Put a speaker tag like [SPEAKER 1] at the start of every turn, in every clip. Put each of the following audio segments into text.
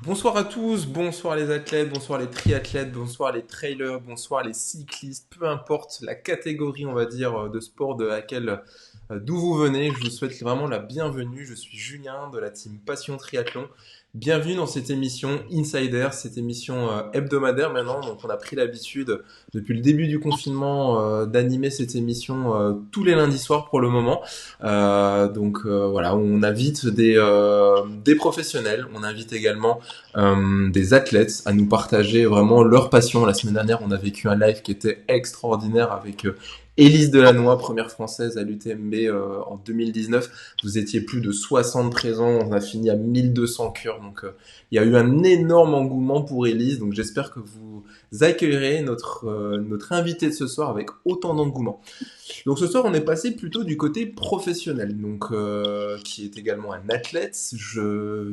[SPEAKER 1] Bonsoir à tous, bonsoir les athlètes, bonsoir les triathlètes, bonsoir les trailers, bonsoir les cyclistes, peu importe la catégorie, on va dire, de sport de laquelle, d'où vous venez, je vous souhaite vraiment la bienvenue. Je suis Julien de la team Passion Triathlon. Bienvenue dans cette émission Insider, cette émission hebdomadaire maintenant. Donc on a pris l'habitude depuis le début du confinement d'animer cette émission tous les lundis soirs pour le moment. Voilà, on invite des professionnels, on invite également des athlètes à nous partager vraiment leur passion. La semaine dernière, on a vécu un live qui était extraordinaire avec Élise Delannoy, première française à l'UTMB en 2019. Vous étiez plus de 60 présents, on a fini à 1200 cœurs. Donc il y a eu un énorme engouement pour Élise. Donc j'espère que vous accueillerez notre invité de ce soir avec autant d'engouement. Donc ce soir, on est passé plutôt du côté professionnel, donc qui est également un athlète. Je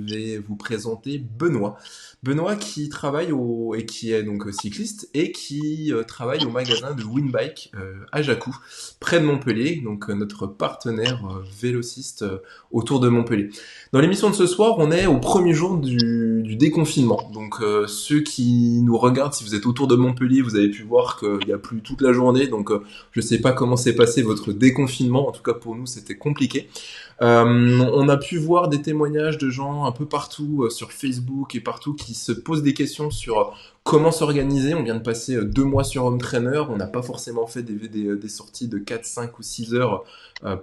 [SPEAKER 1] vais vous présenter Benoît. Benoît qui travaille et qui est donc cycliste et qui travaille au magasin de Winbike à Jacou, près de Montpellier, donc notre partenaire vélociste autour de Montpellier. Dans l'émission de ce soir, on est au premier jour du déconfinement. Donc ceux qui nous regardent, si vous êtes autour de Montpellier, vous avez pu voir qu'il n'y a plus toute la journée, donc je sais pas comment s'est passé votre déconfinement. En tout cas, pour nous, c'était compliqué. On a pu voir des témoignages de gens un peu partout sur Facebook et partout qui se posent des questions sur comment s'organiser. On vient de passer 2 mois sur Home Trainer. On n'a pas forcément fait des sorties de 4, 5 ou 6 heures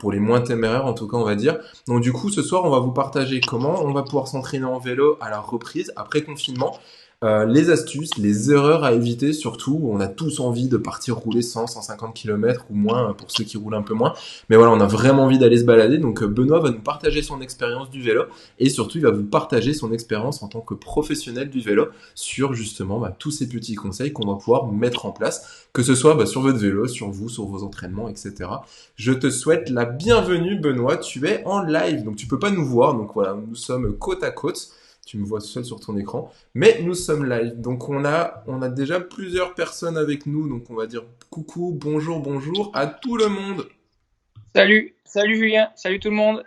[SPEAKER 1] pour les moins téméraires, en tout cas, on va dire. Donc, du coup, ce soir, on va vous partager comment on va pouvoir s'entraîner en vélo à la reprise après confinement. Les astuces, les erreurs à éviter surtout. On a tous envie de partir rouler 100, 150 km ou moins pour ceux qui roulent un peu moins. Mais voilà, on a vraiment envie d'aller se balader. Donc Benoît va nous partager son expérience du vélo et surtout il va vous partager son expérience en tant que professionnel du vélo sur justement tous ces petits conseils qu'on va pouvoir mettre en place, que ce soit sur votre vélo, sur vous, sur vos entraînements, etc. Je te souhaite la bienvenue Benoît. Tu es en live, donc tu peux pas nous voir. Donc voilà, nous sommes côte à côte. Tu me vois seul sur ton écran. Mais nous sommes live, donc on a déjà plusieurs personnes avec nous, donc on va dire coucou, bonjour, bonjour à tout le monde.
[SPEAKER 2] Salut Julien, salut tout le monde.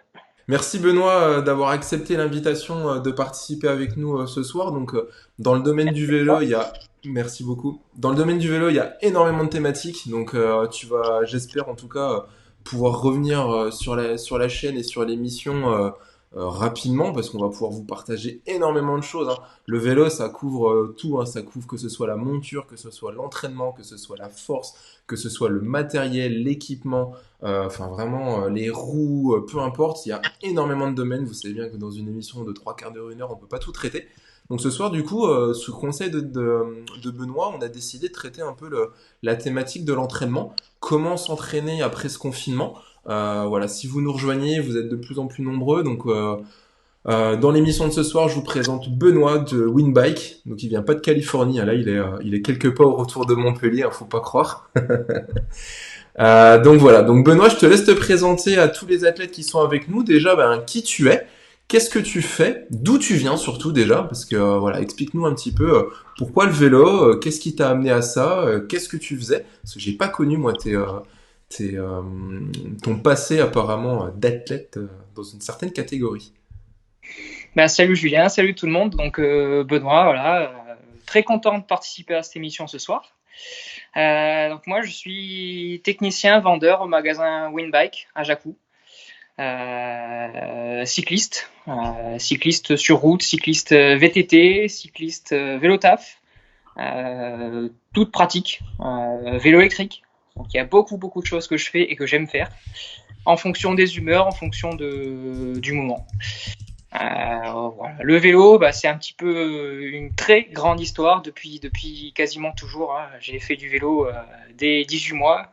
[SPEAKER 1] Merci Benoît d'avoir accepté l'invitation de participer avec nous ce soir. Donc dans le domaine du vélo, il y a merci beaucoup. Dans le domaine du vélo, il y a énormément de thématiques, donc tu vas, j'espère en tout cas, pouvoir revenir sur la chaîne et sur l'émission rapidement parce qu'on va pouvoir vous partager énormément de choses, hein. Le vélo, ça couvre tout, hein. Ça couvre que ce soit la monture, que ce soit l'entraînement, que ce soit la force, que ce soit le matériel, l'équipement. Enfin, vraiment, les roues, peu importe, il y a énormément de domaines. Vous savez bien que dans une émission de 3 quarts d'heure, 1 heure, on peut pas tout traiter. Donc ce soir, du coup, sous conseil de Benoît, on a décidé de traiter un peu la thématique de l'entraînement. Comment s'entraîner après ce confinement. Voilà, si vous nous rejoignez, vous êtes de plus en plus nombreux. Donc dans l'émission de ce soir, je vous présente Benoît de Winbike. Donc il vient pas de Californie, hein. Là il est quelque part au retour de Montpellier, hein, faut pas croire. Donc voilà, donc Benoît, je te laisse te présenter à tous les athlètes qui sont avec nous. Déjà, qui tu es, qu'est-ce que tu fais, d'où tu viens surtout déjà, parce que voilà, explique-nous un petit peu pourquoi le vélo, qu'est-ce qui t'a amené à ça, qu'est-ce que tu faisais, parce que j'ai pas connu moi tes, euh, ton passé apparemment d'athlète dans une certaine catégorie.
[SPEAKER 2] Salut Julien, salut tout le monde. Donc Benoît, voilà, très content de participer à cette émission ce soir. Donc moi, je suis technicien vendeur au magasin Winbike à Jacou. Cycliste sur route, cycliste VTT, cycliste vélo taf, toute pratique, vélo électrique. Donc il y a beaucoup de choses que je fais et que j'aime faire en fonction des humeurs, en fonction du moment. Voilà. Le vélo, c'est un petit peu une très grande histoire depuis quasiment toujours, hein. J'ai fait du vélo dès 18 mois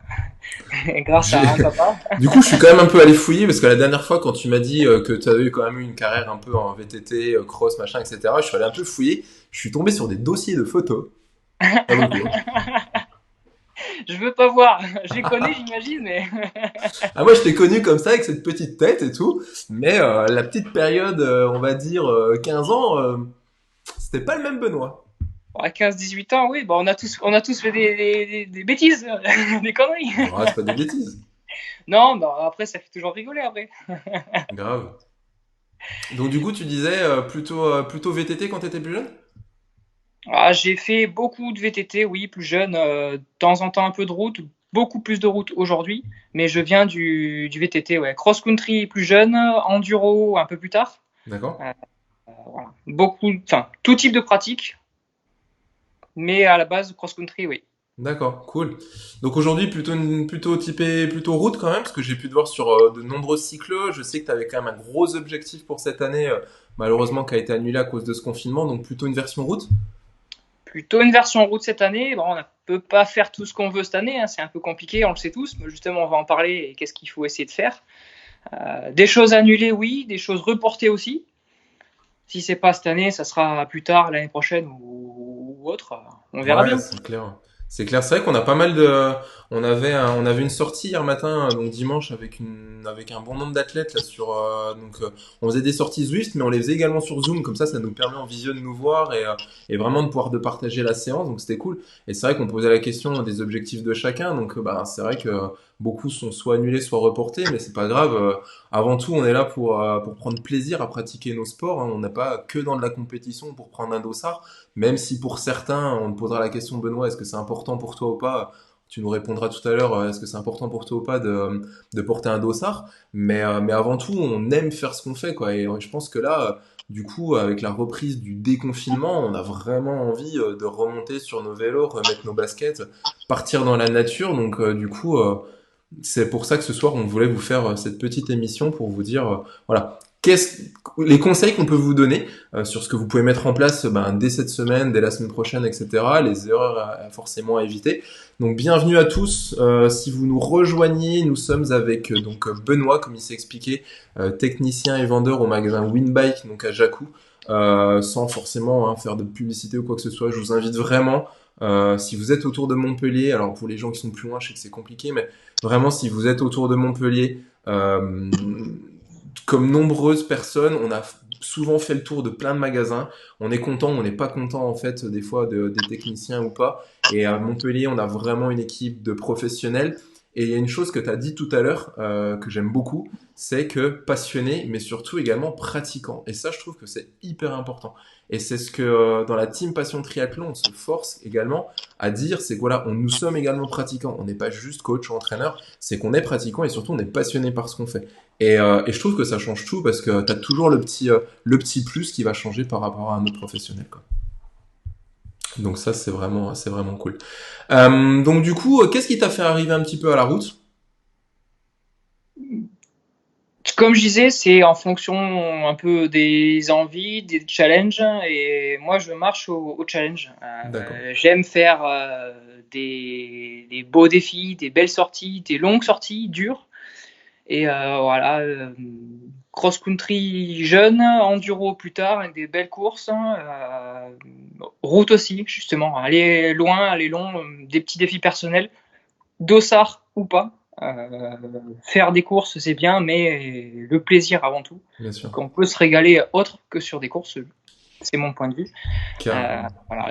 [SPEAKER 2] grâce
[SPEAKER 1] J'ai-
[SPEAKER 2] à un papa.
[SPEAKER 1] Du coup, je suis quand même un peu allé fouiller parce que la dernière fois, quand tu m'as dit que tu avais quand même eu une carrière un peu en VTT, cross, machin, etc., je suis allé un peu fouiller. Je suis tombé sur des dossiers de photos. Ah donc,
[SPEAKER 2] Je veux pas voir, je les connais j'imagine, mais
[SPEAKER 1] ah, moi, je t'ai connu comme ça avec cette petite tête et tout, mais la petite période, on va dire 15 ans, c'était pas le même Benoît.
[SPEAKER 2] à 15-18 ans, oui, on a tous fait des bêtises, des conneries.
[SPEAKER 1] Ah, c'est pas des bêtises.
[SPEAKER 2] Non, après ça fait toujours rigoler après.
[SPEAKER 1] Grave. Donc du coup, tu disais plutôt VTT quand tu étais plus jeune?
[SPEAKER 2] Ah, j'ai fait beaucoup de VTT, oui, plus jeune, de temps en temps un peu de route, beaucoup plus de route aujourd'hui, mais je viens du VTT, ouais. Cross-country plus jeune, enduro un peu plus tard.
[SPEAKER 1] D'accord.
[SPEAKER 2] Euh, voilà. Beaucoup, enfin, tout type de pratique, mais à la base, cross-country, oui.
[SPEAKER 1] D'accord, cool. Donc aujourd'hui, plutôt typé plutôt route quand même, parce que j'ai pu te voir sur de nombreux cycles. Je sais que tu avais quand même un gros objectif pour cette année, malheureusement qui a été annulé à cause de ce confinement, donc plutôt une version route.
[SPEAKER 2] Plutôt une version route cette année. Bon, on ne peut pas faire tout ce qu'on veut cette année, hein, c'est un peu compliqué, on le sait tous, mais justement, on va en parler et qu'est-ce qu'il faut essayer de faire. Des choses annulées, oui, des choses reportées aussi. Si c'est pas cette année, ça sera plus tard, l'année prochaine ou autre. On verra
[SPEAKER 1] Ouais,
[SPEAKER 2] bien.
[SPEAKER 1] c'est clair. C'est clair. C'est vrai qu'on a pas mal on avait une sortie hier matin, donc dimanche, avec un bon nombre d'athlètes là sur, on faisait des sorties Zwift, mais on les faisait également sur Zoom. Comme ça nous permet en visio de nous voir et vraiment de pouvoir de partager la séance. Donc c'était cool. Et c'est vrai qu'on posait la question des objectifs de chacun. Donc, bah, c'est vrai que beaucoup sont soit annulés, soit reportés, mais c'est pas grave. Avant tout, on est là pour prendre plaisir à pratiquer nos sports, hein. On n'est pas que dans de la compétition pour prendre un dossard. Même si pour certains, on te posera la question, Benoît, est-ce que c'est important pour toi ou pas? Tu nous répondras tout à l'heure, est-ce que c'est important pour toi ou pas de porter un dossard? Mais avant tout, on aime faire ce qu'on fait, quoi. Et je pense que là, du coup, avec la reprise du déconfinement, on a vraiment envie de remonter sur nos vélos, remettre nos baskets, partir dans la nature. Donc, du coup, c'est pour ça que ce soir, on voulait vous faire cette petite émission pour vous dire, voilà, les conseils qu'on peut vous donner sur ce que vous pouvez mettre en place dès cette semaine, dès la semaine prochaine, etc. Les erreurs forcément à éviter. Donc bienvenue à tous. Si vous nous rejoignez, nous sommes avec Benoît, comme il s'est expliqué, technicien et vendeur au magasin Winbike, donc à Jacou. Sans forcément faire de publicité ou quoi que ce soit, je vous invite vraiment, si vous êtes autour de Montpellier, alors pour les gens qui sont plus loin, je sais que c'est compliqué, mais vraiment si vous êtes autour de Montpellier, comme nombreuses personnes, on a souvent fait le tour de plein de magasins. On est content, on n'est pas content en fait des fois des techniciens ou pas. Et à Montpellier, on a vraiment une équipe de professionnels. Et il y a une chose que tu as dit tout à l'heure que j'aime beaucoup, c'est que passionné, mais surtout également pratiquant. Et ça, je trouve que c'est hyper important. Et c'est ce que dans la team Passion Triathlon, on se force également à dire, c'est que voilà, nous sommes également pratiquants. On n'est pas juste coach ou entraîneur, c'est qu'on est pratiquant et surtout on est passionné par ce qu'on fait. Et je trouve que ça change tout parce que tu as toujours le petit plus qui va changer par rapport à un autre professionnel, quoi. Donc ça, c'est vraiment cool. Donc du coup, qu'est-ce qui t'a fait arriver un petit peu à la route?
[SPEAKER 2] Comme je disais, c'est en fonction un peu des envies, des challenges, et moi je marche au challenge.
[SPEAKER 1] D'accord.
[SPEAKER 2] J'aime faire des beaux défis, des belles sorties, des longues sorties, dures. Et voilà, cross-country jeune, enduro plus tard, avec des belles courses, hein, route aussi, justement, aller loin, aller long, des petits défis personnels, dossard ou pas. Faire des courses, c'est bien, mais le plaisir avant tout.
[SPEAKER 1] Bien sûr.
[SPEAKER 2] Qu'on peut se régaler autre que sur des courses, c'est mon point de vue.
[SPEAKER 1] Carrément.
[SPEAKER 2] Voilà,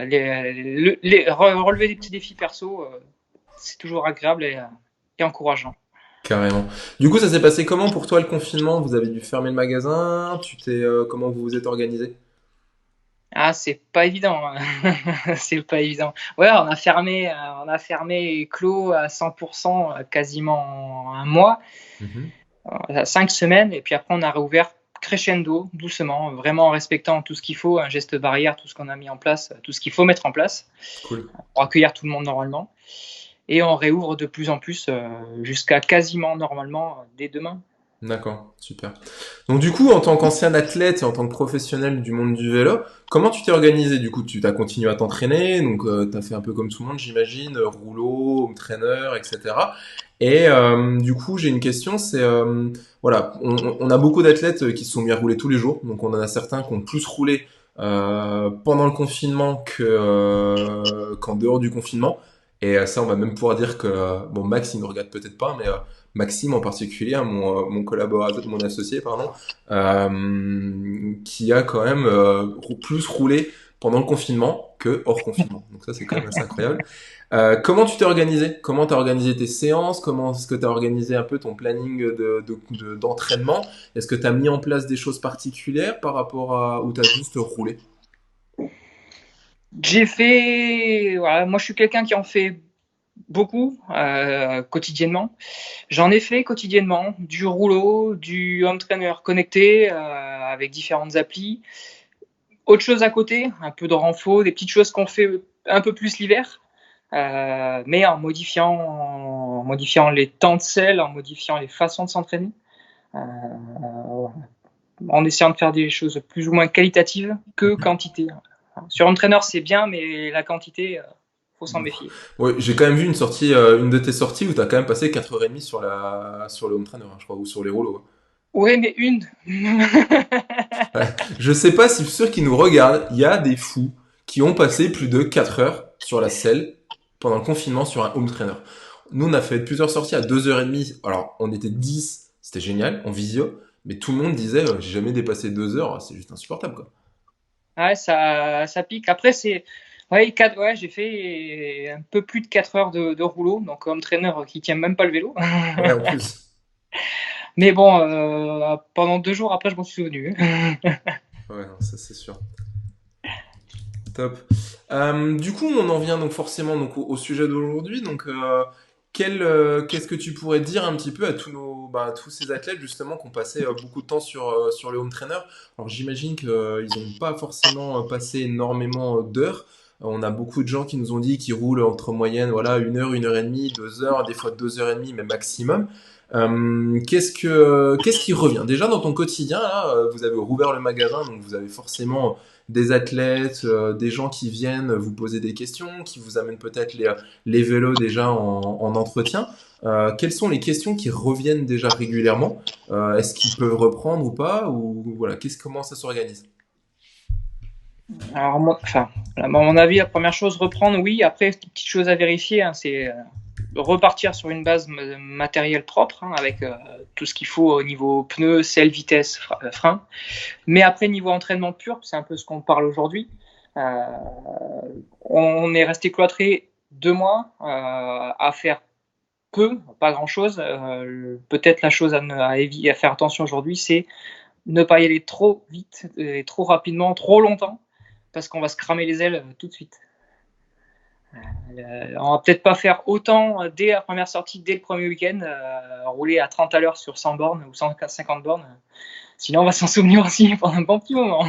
[SPEAKER 2] relever des petits défis perso, c'est toujours agréable et encourageant.
[SPEAKER 1] Carrément. Du coup, ça s'est passé comment pour toi le confinement? Vous avez dû fermer le magasin? Comment vous vous êtes organisé?
[SPEAKER 2] Ah, c'est pas évident, hein. C'est pas évident. Ouais, on a fermé et clos à 100% quasiment un mois, 5 semaines, et puis après on a réouvert crescendo, doucement, vraiment en respectant tout ce qu'il faut, un geste barrière, tout ce qu'on a mis en place, tout ce qu'il faut mettre en place
[SPEAKER 1] Cool.
[SPEAKER 2] pour accueillir tout le monde normalement. Et on réouvre de plus en plus jusqu'à quasiment normalement dès demain.
[SPEAKER 1] D'accord, super. Donc du coup, en tant qu'ancien athlète et en tant que professionnel du monde du vélo, comment tu t'es organisé? Du coup, tu t'as continué à t'entraîner, donc tu as fait un peu comme tout le monde, j'imagine, rouleau, home trainer, etc. Et du coup, j'ai une question, c'est voilà, on a beaucoup d'athlètes qui se sont mis à rouler tous les jours, donc on en a certains qui ont plus roulé pendant le confinement qu'en dehors du confinement. Et ça, on va même pouvoir dire que bon, Max, il ne regarde peut-être pas, mais Maxime en particulier, hein, mon collaborateur, mon associé, pardon, qui a quand même plus roulé pendant le confinement que hors confinement. Donc ça, c'est quand même assez incroyable. Comment tu t'es organisé? Comment tu as organisé tes séances? Comment est-ce que tu as organisé un peu ton planning d'entraînement? Est-ce que tu as mis en place des choses particulières par rapport à où tu as juste roulé?
[SPEAKER 2] J'ai fait, voilà, moi je suis quelqu'un qui en fait beaucoup quotidiennement. J'en ai fait quotidiennement du rouleau, du home trainer connecté avec différentes applis. Autre chose à côté, un peu de renfo, des petites choses qu'on fait un peu plus l'hiver, mais en modifiant les temps de sel, en modifiant les façons de s'entraîner, euh, en essayant de faire des choses plus ou moins qualitatives que quantité. Sur Entraîneur, c'est bien, mais la quantité, faut s'en méfier.
[SPEAKER 1] Ouais, j'ai quand même vu une de tes sorties où tu as quand même passé 4h30 sur le home trainer, hein, je crois, ou sur les rouleaux.
[SPEAKER 2] Ouais, mais une.
[SPEAKER 1] Ouais. Je sais pas si ceux qui nous regardent, il y a des fous qui ont passé plus de 4 heures sur la selle pendant le confinement sur un home trainer. Nous, on a fait plusieurs sorties à 2h30. Alors, on était 10, c'était génial, en visio. Mais tout le monde disait, j'ai jamais dépassé 2 heures, c'est juste insupportable, quoi.
[SPEAKER 2] Ouais, ça pique. Après, ouais, j'ai fait un peu plus de 4 heures de rouleau, donc home trainer qui tient même pas le vélo.
[SPEAKER 1] Ouais, en plus.
[SPEAKER 2] Mais bon, pendant 2 jours après, je m'en suis souvenu.
[SPEAKER 1] Ouais, non, ça c'est sûr. Top. Du coup, on en vient donc forcément donc au sujet d'aujourd'hui. Donc, qu'est-ce que tu pourrais dire un petit peu à à tous ces athlètes justement qui ont passé beaucoup de temps sur le home trainer? Alors, j'imagine qu'ils n'ont pas forcément passé énormément d'heures. On a beaucoup de gens qui nous ont dit qu'ils roulent entre moyenne, voilà, 1 heure, 1 heure et demie, 2 heures, des fois 2 heures et demie, mais maximum. Qu'est-ce qui revient? Déjà dans ton quotidien, là, vous avez rouvert le magasin, donc vous avez forcément des athlètes, des gens qui viennent vous poser des questions, qui vous amènent peut-être les vélos déjà en entretien. Quelles sont les questions qui reviennent déjà régulièrement? Est-ce qu'ils peuvent reprendre ou pas? Ou voilà, comment ça s'organise?
[SPEAKER 2] Alors, enfin, à mon avis, la première chose, reprendre, oui. Après, petite chose à vérifier, hein, c'est repartir sur une base matérielle propre, hein, avec tout ce qu'il faut au niveau pneus, selle, vitesse, frein. Mais après, niveau entraînement pur, c'est un peu ce qu'on parle aujourd'hui. Euh, on est resté cloîtré 2 mois à faire peu, pas grand-chose. Peut-être la chose à faire attention aujourd'hui, c'est ne pas y aller trop vite, et trop rapidement, trop longtemps, parce qu'on va se cramer les ailes tout de suite. On va peut-être pas faire autant dès la première sortie, dès le premier week-end, rouler à 30 à l'heure sur 100 bornes ou 150 bornes. Sinon, on va s'en souvenir aussi pendant un bon petit moment.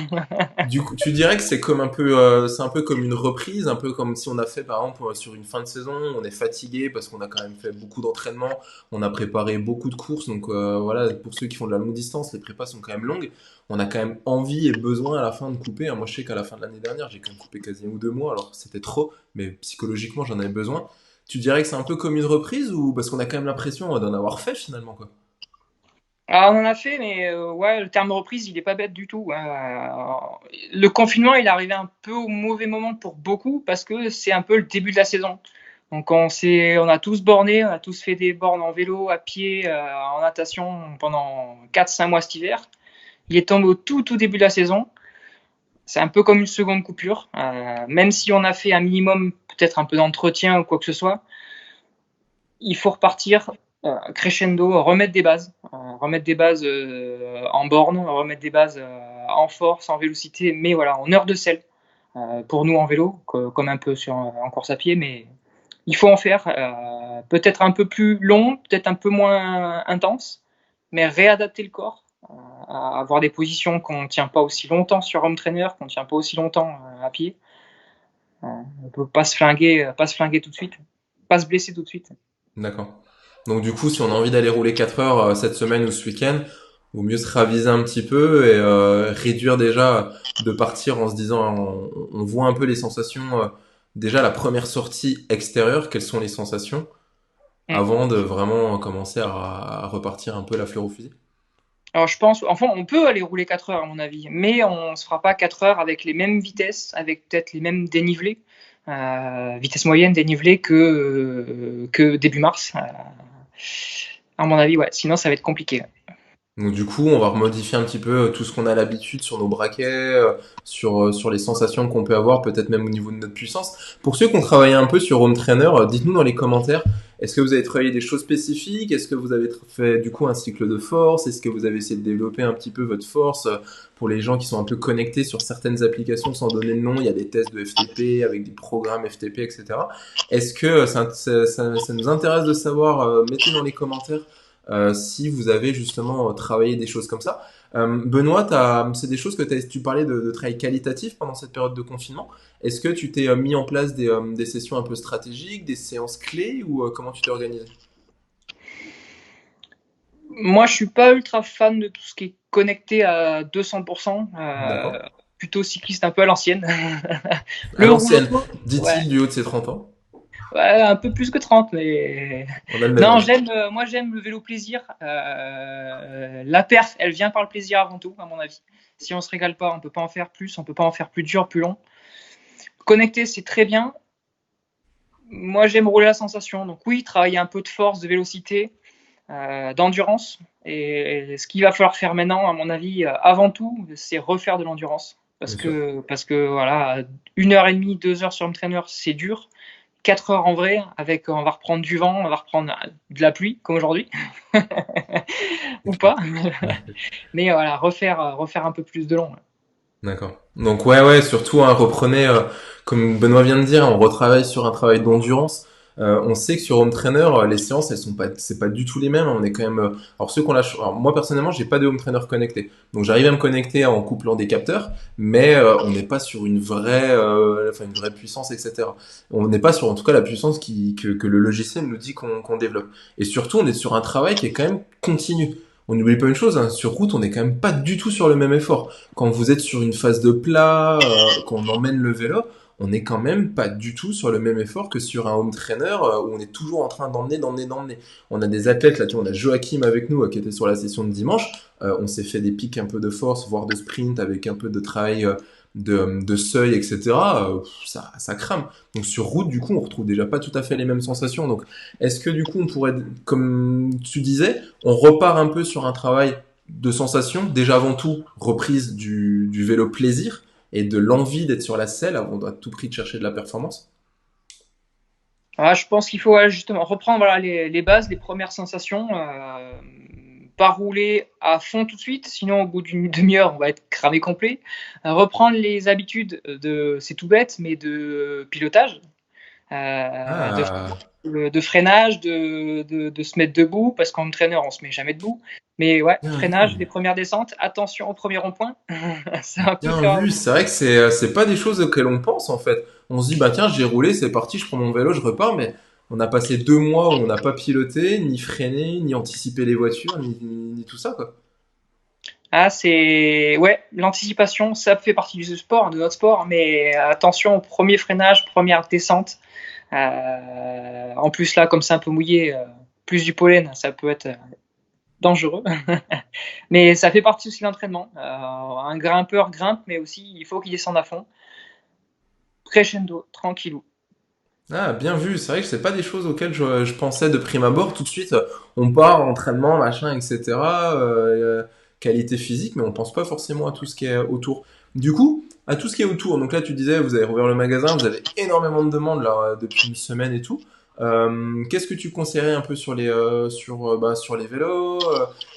[SPEAKER 1] Du coup, tu dirais que c'est un peu comme une reprise, un peu comme si on a fait par exemple sur une fin de saison, on est fatigué parce qu'on a quand même fait beaucoup d'entraînement, on a préparé beaucoup de courses, donc voilà, pour ceux qui font de la longue distance, les prépas sont quand même longues. On a quand même envie et besoin à la fin de couper, hein. Moi, je sais qu'à la fin de l'année dernière, j'ai quand même coupé quasiment 2 mois, alors c'était trop, mais psychologiquement, j'en avais besoin. Tu dirais que c'est un peu comme une reprise ou parce qu'on a quand même l'impression d'en avoir fait finalement, quoi.
[SPEAKER 2] Ah, on en a fait, mais ouais, le terme reprise, il est pas bête du tout, hein. Le confinement, il est arrivé un peu au mauvais moment pour beaucoup parce que c'est un peu le début de la saison. Donc on a tous borné, on a tous fait des bornes en vélo, à pied, en natation pendant 4-5 mois cet hiver. Il est tombé au tout début de la saison. C'est un peu comme une seconde coupure. Même si on a fait un minimum, peut-être un peu d'entretien ou quoi que ce soit, il faut repartir crescendo, remettre des bases en borne, remettre des bases en force, en vélocité, mais voilà, en heure de selle. Pour nous en vélo, comme un peu en course à pied, mais il faut en faire peut-être un peu plus long, peut-être un peu moins intense, mais réadapter le corps à avoir des positions qu'on ne tient pas aussi longtemps sur home trainer, qu'on ne tient pas aussi longtemps à pied. On ne peut pas se flinguer tout de suite, pas se blesser tout de suite.
[SPEAKER 1] D'accord. Donc du coup, si on a envie d'aller rouler 4 heures cette semaine ou ce week-end, vaut mieux se raviser un petit peu et réduire déjà de partir en se disant, on voit un peu les sensations. Déjà la première sortie extérieure, quelles sont les sensations
[SPEAKER 2] Mm.
[SPEAKER 1] avant de vraiment commencer à repartir un peu la fleur au fusil.
[SPEAKER 2] Alors je pense, enfin on peut aller rouler 4 heures à mon avis, mais on ne se fera pas 4 heures avec les mêmes vitesses, avec peut-être les mêmes dénivelés, vitesse moyenne dénivelée que début mars. À mon avis, ouais. Sinon ça va être compliqué.
[SPEAKER 1] Donc du coup, on va remodifier un petit peu tout ce qu'on a l'habitude sur nos braquets, sur les sensations qu'on peut avoir, peut-être même au niveau de notre puissance. Pour ceux qui ont travaillé un peu sur Home Trainer, dites-nous dans les commentaires, est-ce que vous avez travaillé des choses spécifiques? Est-ce que vous avez fait du coup un cycle de force? Est-ce que vous avez essayé de développer un petit peu votre force pour les gens qui sont un peu connectés sur certaines applications sans donner de nom? Il y a des tests de FTP avec des programmes FTP, etc. Est-ce que ça nous intéresse de savoir? Mettez dans les commentaires si vous avez justement travaillé des choses comme ça. Benoît, c'est des choses que tu parlais de travail qualitatif pendant cette période de confinement. Est-ce que tu t'es mis en place des sessions un peu stratégiques, des séances clés ou comment tu t'es organisé?
[SPEAKER 2] Moi, je suis pas ultra fan de tout ce qui est connecté à 200%.
[SPEAKER 1] D'accord.
[SPEAKER 2] Plutôt cycliste un peu à l'ancienne.
[SPEAKER 1] À
[SPEAKER 2] Le rouleau,
[SPEAKER 1] l'ancienne,
[SPEAKER 2] ouais,
[SPEAKER 1] dit-il du haut de ses 30 ans.
[SPEAKER 2] ouais, un peu plus que 30, mais
[SPEAKER 1] On a le même
[SPEAKER 2] non,
[SPEAKER 1] âge.
[SPEAKER 2] moi j'aime le vélo plaisir. La perf, elle vient par le plaisir avant tout, à mon avis. Si on se régale pas, on peut pas en faire plus, on peut pas en faire plus dur, plus long. Connecté, c'est très bien. Moi, j'aime rouler la sensation. Donc oui, travailler un peu de force, de vélocité, d'endurance. Et ce qu'il va falloir faire maintenant, à mon avis, avant tout, c'est refaire de l'endurance.
[SPEAKER 1] Bien sûr.
[SPEAKER 2] Parce que voilà, 1 heure et demie, 2 heures sur un trainer, c'est dur. 4 heures en vrai, avec on va reprendre du vent, on va reprendre de la pluie, comme aujourd'hui, ou pas. Mais voilà, refaire un peu plus de long.
[SPEAKER 1] D'accord. Donc ouais, surtout hein, reprenez, comme Benoît vient de dire, on retravaille sur un travail d'endurance. On sait que sur Home Trainer, les séances, elles sont pas, c'est pas du tout les mêmes. On est quand même, alors ceux qu'on l'a, alors moi personnellement, j'ai pas de Home Trainer connecté, donc j'arrive à me connecter en couplant des capteurs, mais on n'est pas sur une vraie puissance, etc. On n'est pas sur, en tout cas, la puissance que le logiciel nous dit qu'on développe. Et surtout, on est sur un travail qui est quand même continu. On n'oublie pas une chose, hein, sur route, on n'est quand même pas du tout sur le même effort. Quand vous êtes sur une phase de plat, qu'on emmène le vélo, on n'est quand même pas du tout sur le même effort que sur un home trainer où on est toujours en train d'emmener. On a des athlètes, là, tu vois, on a Joachim avec nous qui était sur la session de dimanche. On s'est fait des pics un peu de force, voire de sprint avec un peu de travail de seuil, etc. Ça crame. Donc sur route, du coup, on retrouve déjà pas tout à fait les mêmes sensations. Donc est-ce que du coup, on pourrait, comme tu disais, on repart un peu sur un travail de sensations, déjà avant tout, reprise du vélo plaisir et de l'envie d'être sur la selle avant à tout prix de chercher de la performance.
[SPEAKER 2] Voilà, je pense qu'il faut justement reprendre voilà, les bases, les premières sensations. Pas rouler à fond tout de suite, sinon au bout d'une demi-heure, on va être cramé complet. Reprendre les habitudes c'est tout bête, mais de pilotage, euh, de,
[SPEAKER 1] Ah,
[SPEAKER 2] de freinage, de se mettre debout, parce qu'en entraîneur, on se met jamais debout. Mais ouais,
[SPEAKER 1] bien
[SPEAKER 2] freinage,
[SPEAKER 1] vu.
[SPEAKER 2] les premières descentes, attention au premier rond-point. Ça peut
[SPEAKER 1] Bien
[SPEAKER 2] faire.
[SPEAKER 1] vu, c'est vrai que c'est pas des choses auxquelles on pense en fait. On se dit bah tiens j'ai roulé, c'est parti, je prends mon vélo, je repars, mais on a passé 2 mois où on n'a pas piloté, ni freiné, ni anticipé les voitures, ni tout ça quoi.
[SPEAKER 2] Ah, c'est. Ouais, l'anticipation, ça fait partie du sport, de notre sport, mais attention au premier freinage, première descente. En plus, là, comme c'est un peu mouillé, plus du pollen, ça peut être dangereux. Mais ça fait partie aussi de l'entraînement. Un grimpeur grimpe, mais aussi, il faut qu'il descende à fond. Crescendo, tranquillou.
[SPEAKER 1] Ah, bien vu, c'est vrai que c'est pas des choses auxquelles je pensais de prime abord. Tout de suite, on part entraînement, machin, etc. Qualité physique, mais on pense pas forcément à tout ce qui est autour. Du coup, à tout ce qui est autour. Donc là, tu disais, vous avez rouvert le magasin, vous avez énormément de demandes là depuis une semaine et tout. Qu'est-ce que tu conseillerais un peu sur les vélos?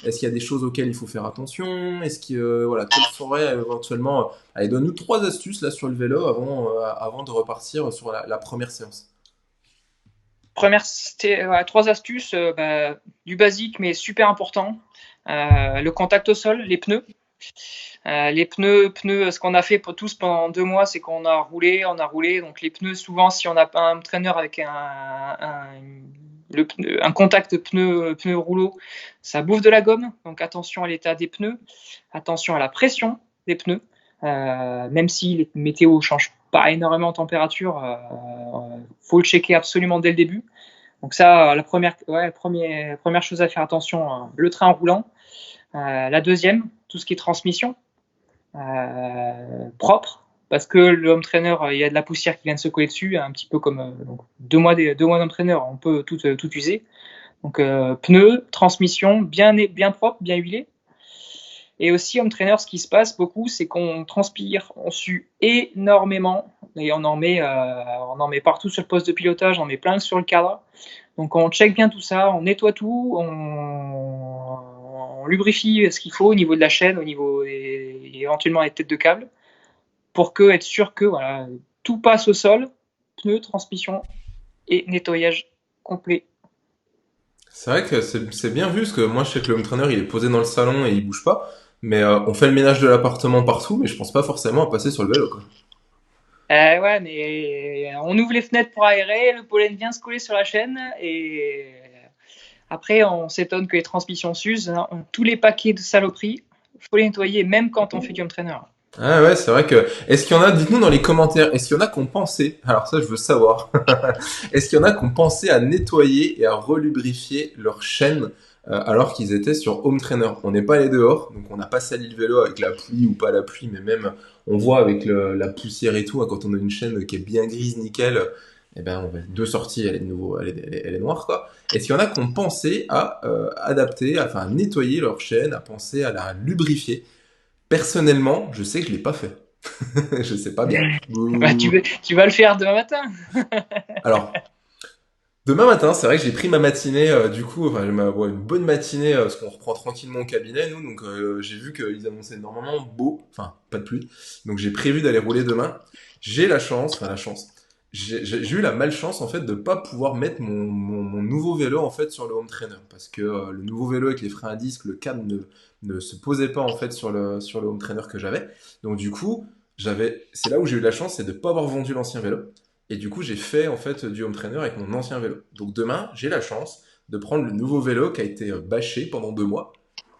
[SPEAKER 1] Est-ce qu'il y a des choses auxquelles il faut faire attention? Est-ce que voilà, quelles seraient éventuellement allez, donne-nous 3 astuces là sur le vélo avant de repartir sur la première séance.
[SPEAKER 2] Première, ouais, 3 astuces, du basique, mais super important. Le contact au sol, les pneus. Les pneus, ce qu'on a fait pour tous pendant 2 mois, c'est qu'on a roulé, on a roulé. Donc les pneus, souvent, si on n'a pas un traîneur avec un contact pneu rouleau, ça bouffe de la gomme. Donc attention à l'état des pneus, attention à la pression des pneus. Même si les météos ne changent pas énormément en température, faut le checker absolument dès le début. Donc ça, première chose à faire attention, le train roulant. La deuxième, tout ce qui est transmission, propre, parce que le home trainer, il y a de la poussière qui vient de se coller dessus, un petit peu comme donc 2 mois d'home trainer, on peut tout user. Donc pneus, transmission, bien propre, bien huilé. Et aussi, home trainer, ce qui se passe beaucoup, c'est qu'on transpire, on sue énormément et on en met partout sur le poste de pilotage, on en met plein sur le cadre. Donc on check bien tout ça, on nettoie tout, on lubrifie ce qu'il faut au niveau de la chaîne, au niveau et éventuellement les têtes de câble, pour être sûr que voilà, tout passe au sol, pneus, transmission et nettoyage complet.
[SPEAKER 1] C'est vrai que c'est bien vu, parce que moi je sais que le home trainer il est posé dans le salon et il bouge pas, mais on fait le ménage de l'appartement partout, mais je pense pas forcément à passer sur le vélo, quoi.
[SPEAKER 2] Ouais, mais on ouvre les fenêtres pour aérer, le pollen vient se coller sur la chaîne et après on s'étonne que les transmissions s'usent. Hein. Tous les paquets de saloperies, faut les nettoyer même quand on fait du home trainer.
[SPEAKER 1] Ah ouais, c'est vrai que. Est-ce qu'il y en a, dites-nous dans les commentaires, est-ce qu'il y en a qui ont pensé, alors ça je veux savoir, est-ce qu'il y en a qui ont pensé à nettoyer et à relubrifier leur chaîne alors qu'ils étaient sur home trainer? On n'est pas allé dehors, donc on n'a pas sali le vélo avec la pluie ou pas la pluie, mais même on voit avec la poussière et tout, hein, quand on a une chaîne qui est bien grise, nickel, eh ben on va deux sorties, elle est de nouveau, elle est noire quoi. Est-ce qu'il y en a qui ont pensé à adapter, enfin à nettoyer leur chaîne, à penser à la lubrifier? Personnellement, je sais que je l'ai pas fait. Je sais pas bien.
[SPEAKER 2] Bah, tu vas le faire demain matin.
[SPEAKER 1] Alors, demain matin, c'est vrai que j'ai pris ma matinée, du coup, enfin, une bonne matinée, parce qu'on reprend tranquillement au cabinet, nous, donc j'ai vu qu'ils annonçaient normalement beau, enfin, pas de pluie, donc j'ai prévu d'aller rouler demain. J'ai la chance, enfin la chance, j'ai eu la malchance, en fait, de pas pouvoir mettre mon nouveau vélo, en fait, sur le home trainer, parce que le nouveau vélo avec les freins à disque, le cadre ne se posait pas, en fait, sur le home trainer que j'avais. Donc, du coup, c'est là où j'ai eu la chance, c'est de pas avoir vendu l'ancien vélo. Et du coup, j'ai fait en fait du home trainer avec mon ancien vélo. Donc demain, j'ai la chance de prendre le nouveau vélo qui a été bâché pendant 2 mois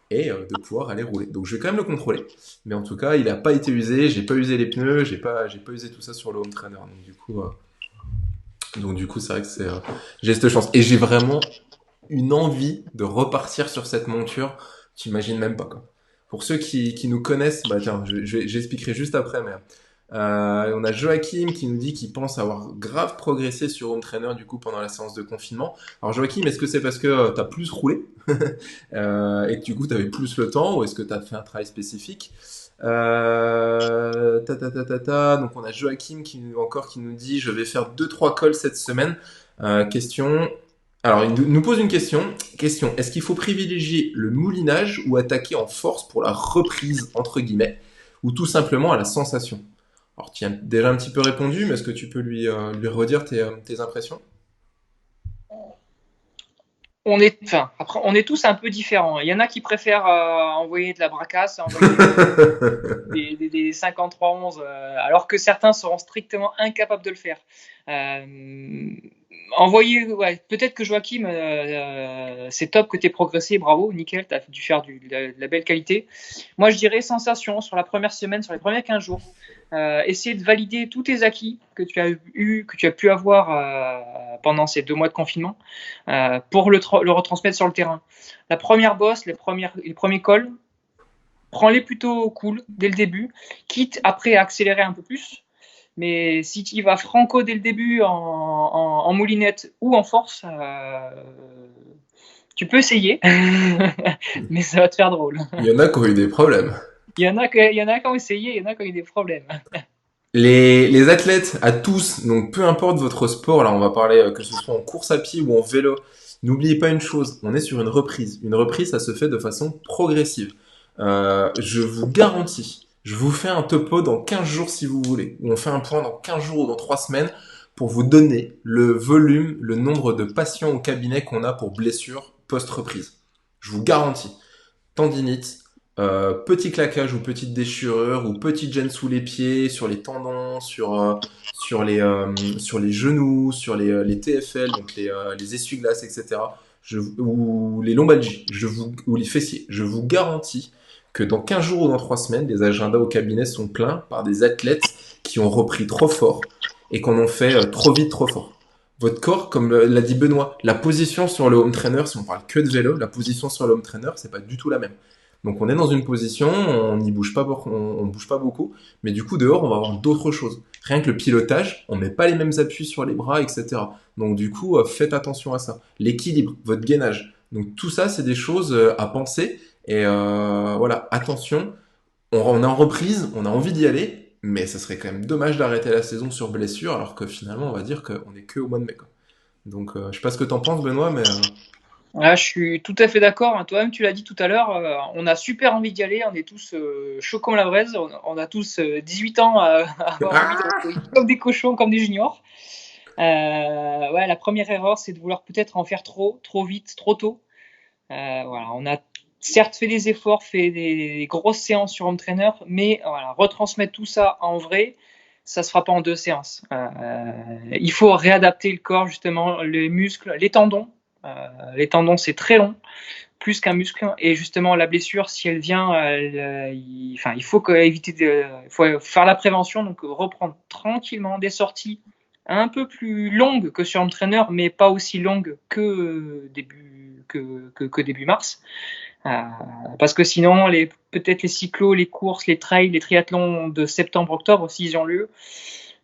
[SPEAKER 1] et de pouvoir aller rouler. Donc je vais quand même le contrôler. Mais en tout cas, il n'a pas été usé, j'ai pas usé les pneus, j'ai pas usé tout ça sur le home trainer. Donc du coup, c'est vrai que j'ai cette chance. Et j'ai vraiment une envie de repartir sur cette monture. Tu imagines même pas quoi. Pour ceux qui nous connaissent, bah tiens, j'expliquerai juste après, mais on a Joachim qui nous dit qu'il pense avoir grave progressé sur Home Trainer du coup pendant la séance de confinement. Alors Joachim, est-ce que c'est parce que tu as plus roulé et que du coup tu avais plus le temps ou est-ce que tu as fait un travail spécifique Donc on a Joachim qui nous dit je vais faire deux trois calls cette semaine. Question. Alors il nous pose une question. Question, est-ce qu'il faut privilégier le moulinage ou attaquer en force pour la reprise entre guillemets ou tout simplement à la sensation? Alors, tu as déjà un petit peu répondu, mais est-ce que tu peux lui redire tes impressions?
[SPEAKER 2] Après, on est tous un peu différents. Il y en a qui préfèrent envoyer de la bracasse, envoyer des 53-11, alors que certains seront strictement incapables de le faire. Ouais, peut-être que Joachim, c'est top que tu aies progressé, bravo, nickel, tu as dû faire de la belle qualité. Moi, je dirais sensation sur la première semaine, sur les premiers 15 jours. Essayer de valider tous tes acquis que tu as pu avoir pendant ces 2 mois de confinement pour le retransmettre sur le terrain. La première bosse, les premiers calls, prends-les plutôt cool dès le début, quitte après à accélérer un peu plus. Mais si tu y vas franco dès le début en moulinette ou en force, tu peux essayer, mais ça va te faire drôle.
[SPEAKER 1] Il y en a qui ont eu des problèmes.
[SPEAKER 2] Il y en a qui ont essayé, il y en a qui ont eu des problèmes.
[SPEAKER 1] Les athlètes, à tous, donc peu importe votre sport, là on va parler que ce soit en course à pied ou en vélo, n'oubliez pas une chose, on est sur une reprise. Une reprise, ça se fait de façon progressive. Je vous garantis, je vous fais un topo dans 15 jours si vous voulez, ou on fait un point dans 15 jours ou dans 3 semaines pour vous donner le volume, le nombre de patients au cabinet qu'on a pour blessures post-reprise. Je vous garantis. Tendinite, petit claquage ou petite déchirure ou petite gêne sous les pieds, sur les tendons, sur les genoux, sur les TFL, donc les essuie-glaces, etc. Ou les lombalgies, ou les fessiers. Je vous garantis que dans 15 jours ou dans 3 semaines, les agendas au cabinet sont pleins par des athlètes qui ont repris trop fort et qu'on ont fait trop vite, trop fort. Votre corps, comme l'a dit Benoît, la position sur le home trainer, si on parle que de vélo, la position sur le home trainer, c'est pas du tout la même. Donc on est dans une position, on n'y bouge pas, on bouge pas beaucoup, mais du coup dehors on va avoir d'autres choses. Rien que le pilotage, on met pas les mêmes appuis sur les bras, etc. Donc du coup faites attention à ça. L'équilibre, votre gainage. Donc tout ça c'est des choses à penser Et voilà, attention, on est en reprise, on a envie d'y aller, mais ça serait quand même dommage d'arrêter la saison sur blessure, alors que finalement, on va dire qu'on est que au mois de mai, quoi. Donc, je sais pas ce que t'en penses, Benoît, mais
[SPEAKER 2] Ah, je suis tout à fait d'accord, hein. Toi-même, tu l'as dit tout à l'heure, on a super envie d'y aller. On est tous chauds comme la braise. On a tous 18 ans à avoir envie de
[SPEAKER 1] ah,
[SPEAKER 2] comme des cochons, comme des juniors. Ouais, la première erreur, c'est de vouloir peut-être en faire trop, trop vite, trop tôt. Voilà, on a certes fait des efforts, fait des grosses séances sur home trainer, mais voilà, retransmettre tout ça en vrai, ça se fera pas en 2 séances. Il faut réadapter le corps, justement, les muscles, les tendons. Les tendons, c'est très long, plus qu'un muscle. Et justement, la blessure, si elle vient, il faut éviter il faut faire la prévention, donc reprendre tranquillement des sorties un peu plus longues que sur home trainer, mais pas aussi longues que début mars. Euh, Parce que sinon, peut-être les cyclos, les courses, les trails, les triathlons de septembre-octobre, s'ils ont lieu,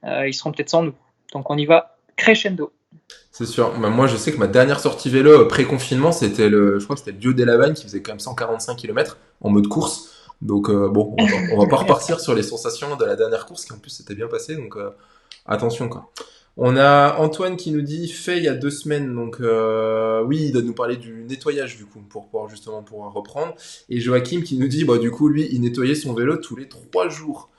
[SPEAKER 2] ils seront peut-être sans nous. Donc on y va crescendo.
[SPEAKER 1] c'est sûr. Bah, moi, je sais que ma dernière sortie vélo pré-confinement, je crois que c'était le Dieu des Lavagnes qui faisait quand même 145 km en mode course. Donc, bon, on va pas repartir sur les sensations de la dernière course qui en plus s'était bien passée. Donc, attention, quoi. On a Antoine qui nous dit fait il y a 2 semaines, donc oui, il doit nous parler du nettoyage du coup pour pouvoir justement pouvoir reprendre. Et Joachim qui nous dit bah du coup lui il nettoyait son vélo tous les 3 jours.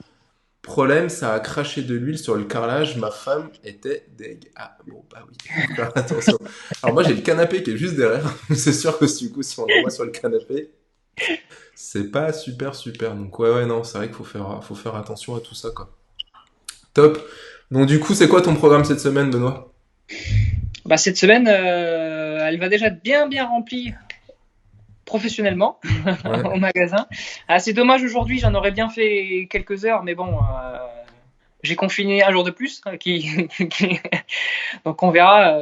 [SPEAKER 1] Problème, ça a craché de l'huile sur le carrelage, ma femme était deg. Ah bon bah oui, faut faire attention. Alors moi j'ai le canapé qui est juste derrière, c'est sûr que du coup si on envoie sur le canapé, c'est pas super super. Donc ouais non, c'est vrai qu'il faut faire attention à tout ça quoi. Top. Donc du coup c'est quoi ton programme cette semaine Benoît?
[SPEAKER 2] Bah, cette semaine, elle va déjà être bien bien remplie professionnellement
[SPEAKER 1] Ouais.
[SPEAKER 2] au magasin. Ah, c'est dommage aujourd'hui, j'en aurais bien fait quelques heures, mais bon, j'ai confiné un jour de plus. Donc on verra.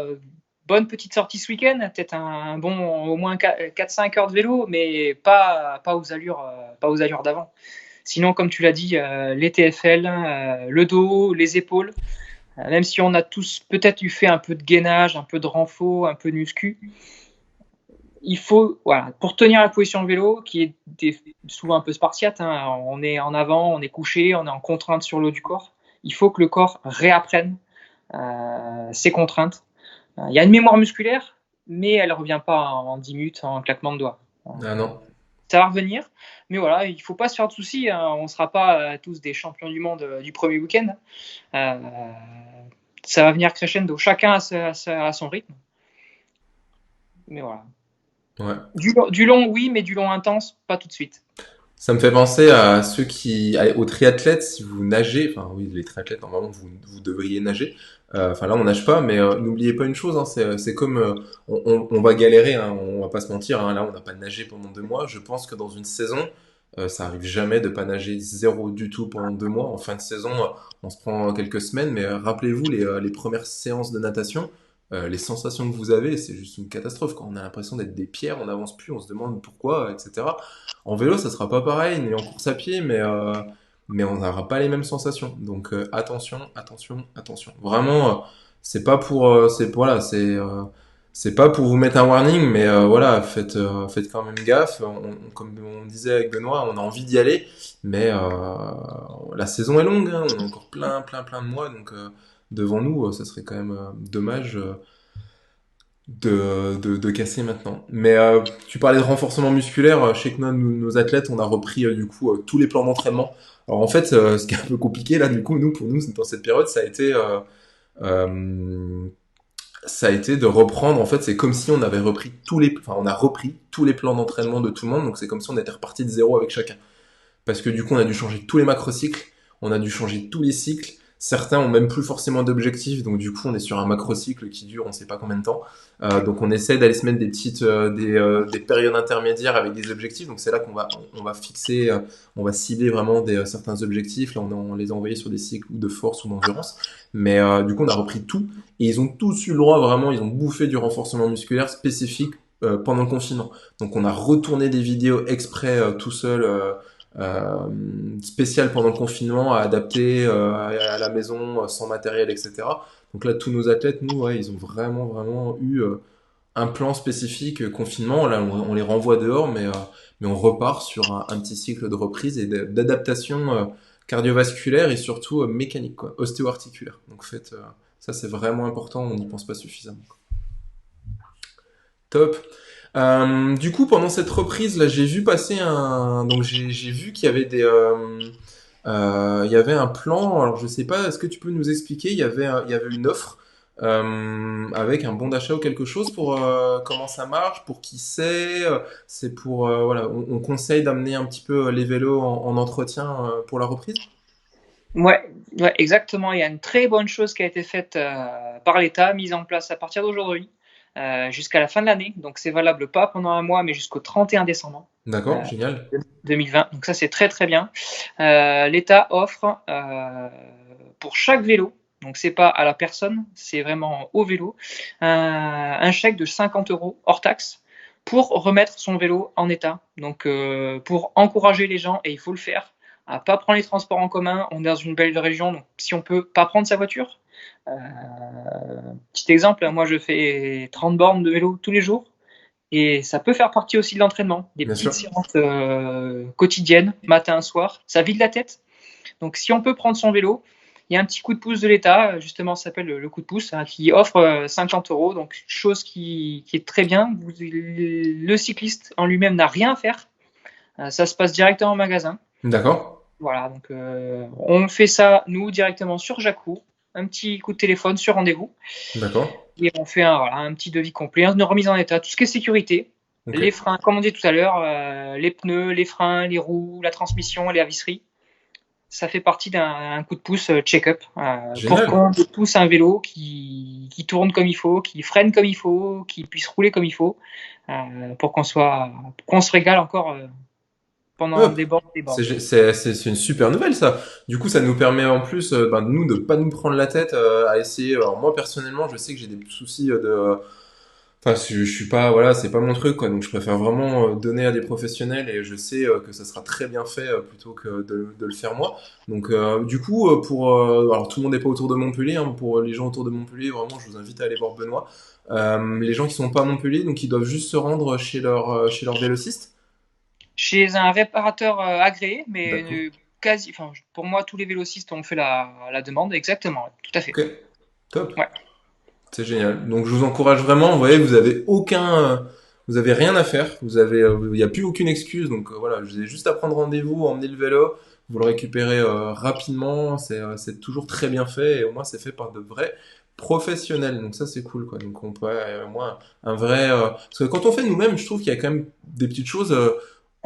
[SPEAKER 2] Bonne petite sortie ce week-end, peut-être un bon au moins 4-5 heures de vélo, mais pas aux allures d'avant. Sinon, comme tu l'as dit, les TFL, le dos, les épaules, même si on a tous peut-être eu fait un peu de gainage, un peu de renfort, un peu de muscu, il faut, voilà, pour tenir la position de vélo, qui est souvent un peu spartiate, hein, on est en avant, on est couché, on est en contrainte sur le haut du corps, il faut que le corps réapprenne ses contraintes. Il y a une mémoire musculaire, mais elle ne revient pas en 10 minutes en claquement de doigts.
[SPEAKER 1] Ah non.
[SPEAKER 2] Ça va revenir, mais voilà, il ne faut pas se faire de soucis, hein, on ne sera pas tous des champions du monde du premier week-end. Euh, Ça va venir crescendo, chacun à son rythme, mais voilà.
[SPEAKER 1] Ouais.
[SPEAKER 2] Du long, oui, mais du long intense, pas tout de suite.
[SPEAKER 1] Ça me fait penser à aux triathlètes, si vous nagez, enfin oui, les triathlètes, normalement, vous devriez nager. Enfin là, on nage pas, mais n'oubliez pas une chose, hein, c'est comme, on va galérer, hein, on va pas se mentir, hein, là, on n'a pas nagé pendant 2 mois. Je pense que dans une saison, ça arrive jamais de pas nager zéro du tout pendant 2 mois. En fin de saison, on se prend quelques semaines, mais rappelez-vous les premières séances de natation, les sensations que vous avez, c'est juste une catastrophe. Quand on a l'impression d'être des pierres, on n'avance plus, on se demande pourquoi, etc. En vélo, ça sera pas pareil, ni en course à pied, mais on n'aura pas les mêmes sensations. Donc attention, attention, attention. Vraiment, c'est pas pour, voilà, c'est pas pour vous mettre un warning, mais voilà, faites quand même gaffe. Comme on disait avec Benoît, on a envie d'y aller, mais la saison est longue, hein, on a encore plein, plein, plein de mois, donc devant nous, ça serait quand même dommage. De casser maintenant. Mais tu parlais de renforcement musculaire. Je sais que nos athlètes, on a repris du coup tous les plans d'entraînement. Alors en fait, ce qui est un peu compliqué là, du coup, pour nous, dans cette période, euh, ça a été de reprendre. En fait, c'est comme si on avait repris enfin, on a repris tous les plans d'entraînement de tout le monde. Donc c'est comme si on était reparti de zéro avec chacun. Parce que du coup, on a dû changer tous les macrocycles, on a dû changer tous les cycles. Certains ont même plus forcément d'objectifs, donc du coup, on est sur un macrocycle qui dure on sait pas combien de temps. Donc on essaie d'aller se mettre des périodes intermédiaires avec des objectifs. Donc c'est là qu'on va fixer, on va cibler vraiment certains objectifs. Là, on les a envoyés sur des cycles ou de force ou d'endurance. Mais du coup, on a repris tout et ils ont tous eu le droit vraiment, ils ont bouffé du renforcement musculaire spécifique pendant le confinement. Donc on a retourné des vidéos exprès tout seul. Spécial pendant le confinement à adapter à la maison sans matériel, etc. Donc là, tous nos athlètes, nous, ouais, ils ont vraiment, vraiment eu un plan spécifique confinement. Là, on les renvoie dehors, mais on repart sur un petit cycle de reprise et d'adaptation cardiovasculaire et surtout mécanique, quoi, ostéo-articulaire. Donc, faites, ça, c'est vraiment important. On n'y pense pas suffisamment. Top. Du coup, pendant cette reprise, là, j'ai vu passer donc j'ai vu qu'il y avait il y avait un plan. Alors, je sais pas, est-ce que tu peux nous expliquer? Il y avait une offre avec un bon d'achat ou quelque chose pour comment ça marche, pour qui c'est pour voilà, on conseille d'amener un petit peu les vélos en entretien pour la reprise.
[SPEAKER 2] Ouais, ouais, exactement. Il y a une très bonne chose qui a été faite par l'État, mise en place à partir d'aujourd'hui, jusqu'à la fin de l'année. Donc c'est valable pas pendant un mois, mais jusqu'au 31 décembre
[SPEAKER 1] D'accord,
[SPEAKER 2] euh,
[SPEAKER 1] génial.
[SPEAKER 2] 2020. Donc ça c'est très très bien. L'État offre pour chaque vélo, donc c'est pas à la personne, c'est vraiment au vélo, un chèque de 50 euros hors taxe pour remettre son vélo en état. Donc pour encourager les gens, et il faut le faire, à pas prendre les transports en commun. On est dans une belle région, donc si on peut pas prendre sa voiture. Petit exemple, moi je fais 30 bornes de vélo tous les jours. Et ça peut faire partie aussi de l'entraînement, des
[SPEAKER 1] Bien
[SPEAKER 2] petites
[SPEAKER 1] sûr.
[SPEAKER 2] séances quotidiennes, matin, soir. Ça vide la tête. Donc si on peut prendre son vélo, il y a un petit coup de pouce de l'État, justement, ça s'appelle le coup de pouce, hein, qui offre 50 euros. Donc chose qui est très bien. Le cycliste en lui-même n'a rien à faire. Ça se passe directement au magasin.
[SPEAKER 1] D'accord.
[SPEAKER 2] Voilà, donc on fait ça, nous, directement sur Jacou. Un petit coup de téléphone sur rendez-vous.
[SPEAKER 1] D'accord.
[SPEAKER 2] Et on fait voilà, un petit devis complet, une remise en état, tout ce qui est sécurité,
[SPEAKER 1] Ok.
[SPEAKER 2] les freins, comme on dit tout à l'heure, les pneus, les freins, les roues, la transmission, les visseries. Ça fait partie d'un coup de pouce check-up pour
[SPEAKER 1] Génial.
[SPEAKER 2] qu'on pousse un vélo qui tourne comme il faut, qui freine comme il faut, qui puisse rouler comme il faut, pour qu'on se régale encore pendant
[SPEAKER 1] Hop.
[SPEAKER 2] des bornes, des bornes.
[SPEAKER 1] C'est une super nouvelle ça. Du coup, ça nous permet en plus, ben, nous, de pas nous prendre la tête à essayer. Alors moi, personnellement, je sais que j'ai des soucis enfin, je suis pas, voilà, c'est pas mon truc, quoi. Donc, je préfère vraiment donner à des professionnels et je sais que ça sera très bien fait plutôt que de le faire moi. Donc, du coup, alors tout le monde n'est pas autour de Montpellier. Hein, pour les gens autour de Montpellier, vraiment, je vous invite à aller voir Benoît. Les gens qui sont pas à Montpellier, donc ils doivent juste se rendre chez leur vélociste.
[SPEAKER 2] Chez un réparateur agréé, mais
[SPEAKER 1] D'accord.
[SPEAKER 2] quasi, enfin, pour moi, tous les vélocistes ont fait la demande, exactement, tout à fait.
[SPEAKER 1] Ok. Top.
[SPEAKER 2] Ouais.
[SPEAKER 1] C'est génial. Donc je vous encourage vraiment. Vous voyez, vous avez rien à faire. Il n'y a plus aucune excuse. Donc voilà, vous avez juste à prendre rendez-vous, emmener le vélo, vous le récupérez rapidement. C'est toujours très bien fait et au moins c'est fait par de vrais professionnels. Donc ça c'est cool quoi. Donc on peut au moins un vrai. Parce que quand on fait nous-mêmes, je trouve qu'il y a quand même des petites choses.